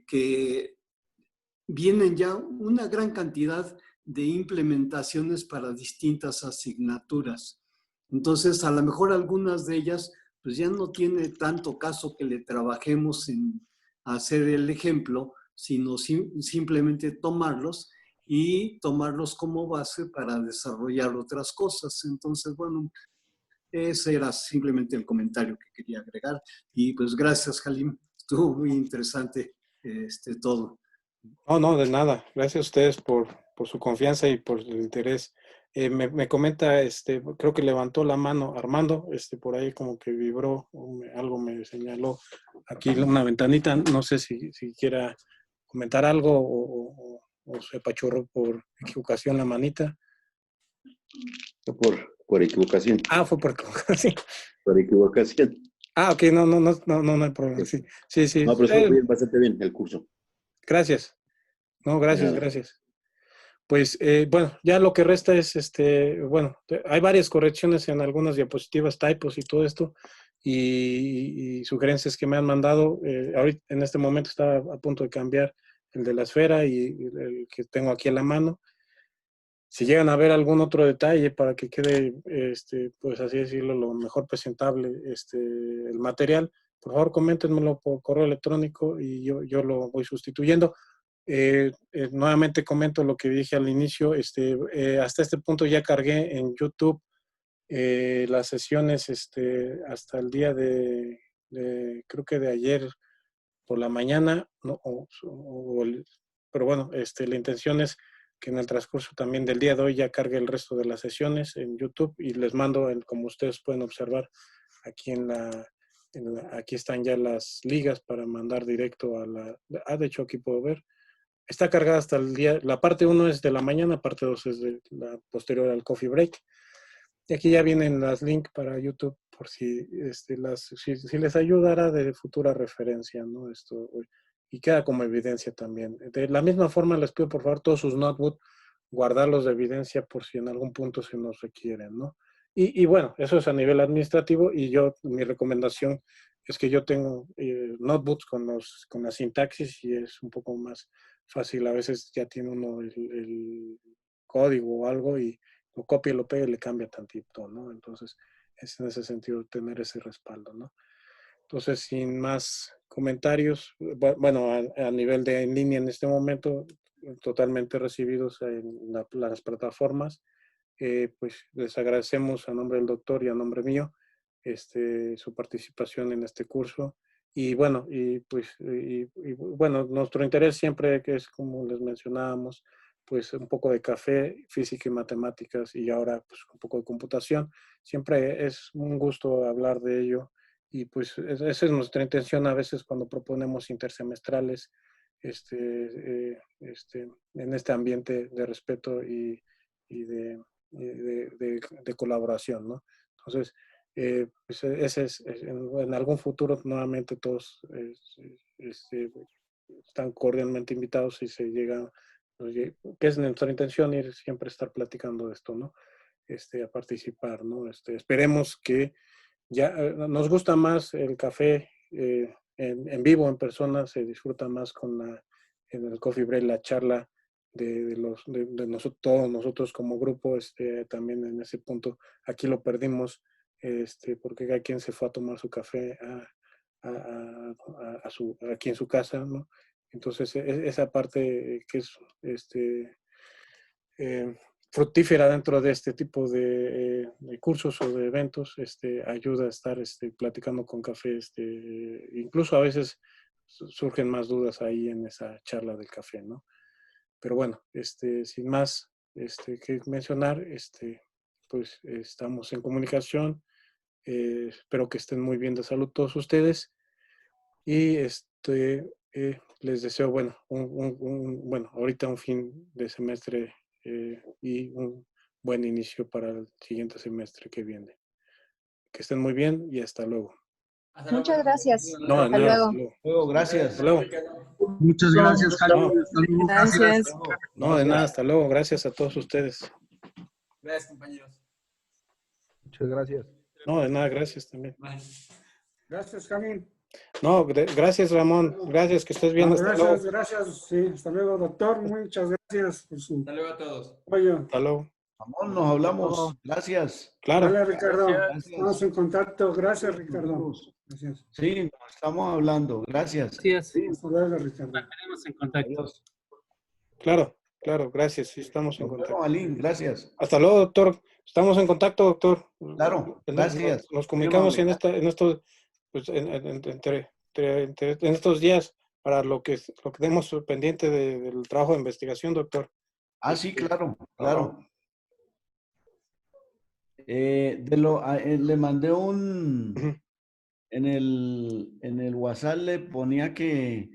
que vienen ya una gran cantidad de implementaciones para distintas asignaturas. Entonces, a lo mejor algunas de ellas, pues ya no tiene tanto caso que le trabajemos en hacer el ejemplo, sino simplemente tomarlos y tomarlos como base para desarrollar otras cosas. Entonces, bueno, ese era simplemente el comentario que quería agregar. Y pues gracias, Halim. Estuvo muy interesante todo. No, de nada. Gracias a ustedes por su confianza y por el interés. Me comenta, creo que levantó la mano Armando, por ahí como que vibró, algo me señaló aquí una ventanita. No sé si quiera comentar algo o se apachurró por equivocación la manita. Por equivocación. Fue por equivocación. Por equivocación. Ok, no hay problema. Sí. No, pero estuvo bien, bastante bien el curso. Gracias. No, gracias. Pues, bueno, ya lo que resta es, bueno, hay varias correcciones en algunas diapositivas, typos y todo esto. y sugerencias que me han mandado. Ahorita, en este momento estaba a punto de cambiar el de la esfera y el que tengo aquí a la mano. Si llegan a ver algún otro detalle para que quede, pues así decirlo, lo mejor presentable el material, por favor coméntenmelo por correo electrónico y yo lo voy sustituyendo. Nuevamente comento lo que dije al inicio, hasta este punto ya cargué en YouTube las sesiones hasta el día creo que de ayer por la mañana, ¿no? Pero bueno, la intención es que en el transcurso también del día de hoy ya cargue el resto de las sesiones en YouTube y les mando, como ustedes pueden observar, aquí aquí están ya las ligas para mandar directo a de hecho aquí puedo ver. Está cargada hasta el día, la parte 1 es de la mañana, parte 2 es de la posterior al coffee break. Y aquí ya vienen las links para YouTube por si, si les ayudara de futura referencia, ¿no? Y queda como evidencia también. De la misma forma les pido por favor todos sus notebooks, guardarlos de evidencia por si en algún punto se nos requieren, ¿no? Y bueno, eso es a nivel administrativo y mi recomendación es que yo tengo notebooks con la sintaxis y es un poco más fácil. A veces ya tiene uno el código o algo y lo copia y lo pega y le cambia tantito, ¿no? Entonces, es en ese sentido tener ese respaldo, ¿no? Entonces, sin más comentarios, bueno, a nivel de en línea en este momento, totalmente recibidos en las plataformas, pues les agradecemos a nombre del doctor y a nombre mío su participación en este curso. Y bueno, bueno, nuestro interés siempre que es como les mencionábamos, pues un poco de café, física y matemáticas y ahora pues un poco de computación. Siempre es un gusto hablar de ello y pues esa es nuestra intención a veces cuando proponemos intersemestrales en este ambiente de respeto y de colaboración, ¿no? Entonces, pues ese es, en algún futuro nuevamente todos están cordialmente invitados si se llega, que es nuestra intención ir siempre estar platicando de esto, ¿no? A participar, ¿no? Esperemos que ya nos gusta más el café en vivo, en persona, se disfruta más en el coffee break, la charla de nosotros, todos nosotros como grupo, también en ese punto, aquí lo perdimos, porque cada quien se fue a tomar su café aquí en su casa, ¿no? Entonces, esa parte que es eh, fructífera dentro de este tipo de cursos o de eventos, ayuda a estar platicando con café, incluso a veces surgen más dudas ahí en esa charla del café, ¿no? Pero bueno, sin más que mencionar, pues estamos en comunicación, espero que estén muy bien de salud todos ustedes y les deseo, bueno, bueno, ahorita un fin de semestre y un buen inicio para el siguiente semestre que viene. Que estén muy bien y hasta luego. Muchas gracias. No, Hasta nada, luego. hasta luego. Luego, gracias. Hasta luego. Muchas gracias, Jaime. No, Hasta luego. Gracias. no, de nada, hasta luego. Gracias a todos ustedes. Gracias, compañeros. Muchas gracias. No, de nada, gracias también. Bye. Gracias, Jamín. No, gracias, Ramón. Gracias, que estés bien. No, Hasta gracias, luego. gracias. Sí, hasta luego, doctor. Muchas gracias por su Hasta luego a todos. apoyo. Hasta luego. Ramón, nos hablamos. Gracias. Claro. Vale, Ricardo. Gracias. Estamos en contacto. Gracias, Ricardo. Gracias. Sí, nos estamos hablando. Gracias. Hasta luego, Ricardo. Mantenemos en contacto. Adiós. Claro, claro, gracias. Sí, estamos en Nos contacto. vemos, Alín. Gracias. Hasta luego, doctor. Estamos en contacto, doctor. Claro, gracias. Nos comunicamos Muy en estos, pues, en estos días para lo que tenemos pendiente del trabajo de investigación, doctor. Ah, sí, claro, claro. Le mandé un... Ujú. En el WhatsApp le ponía que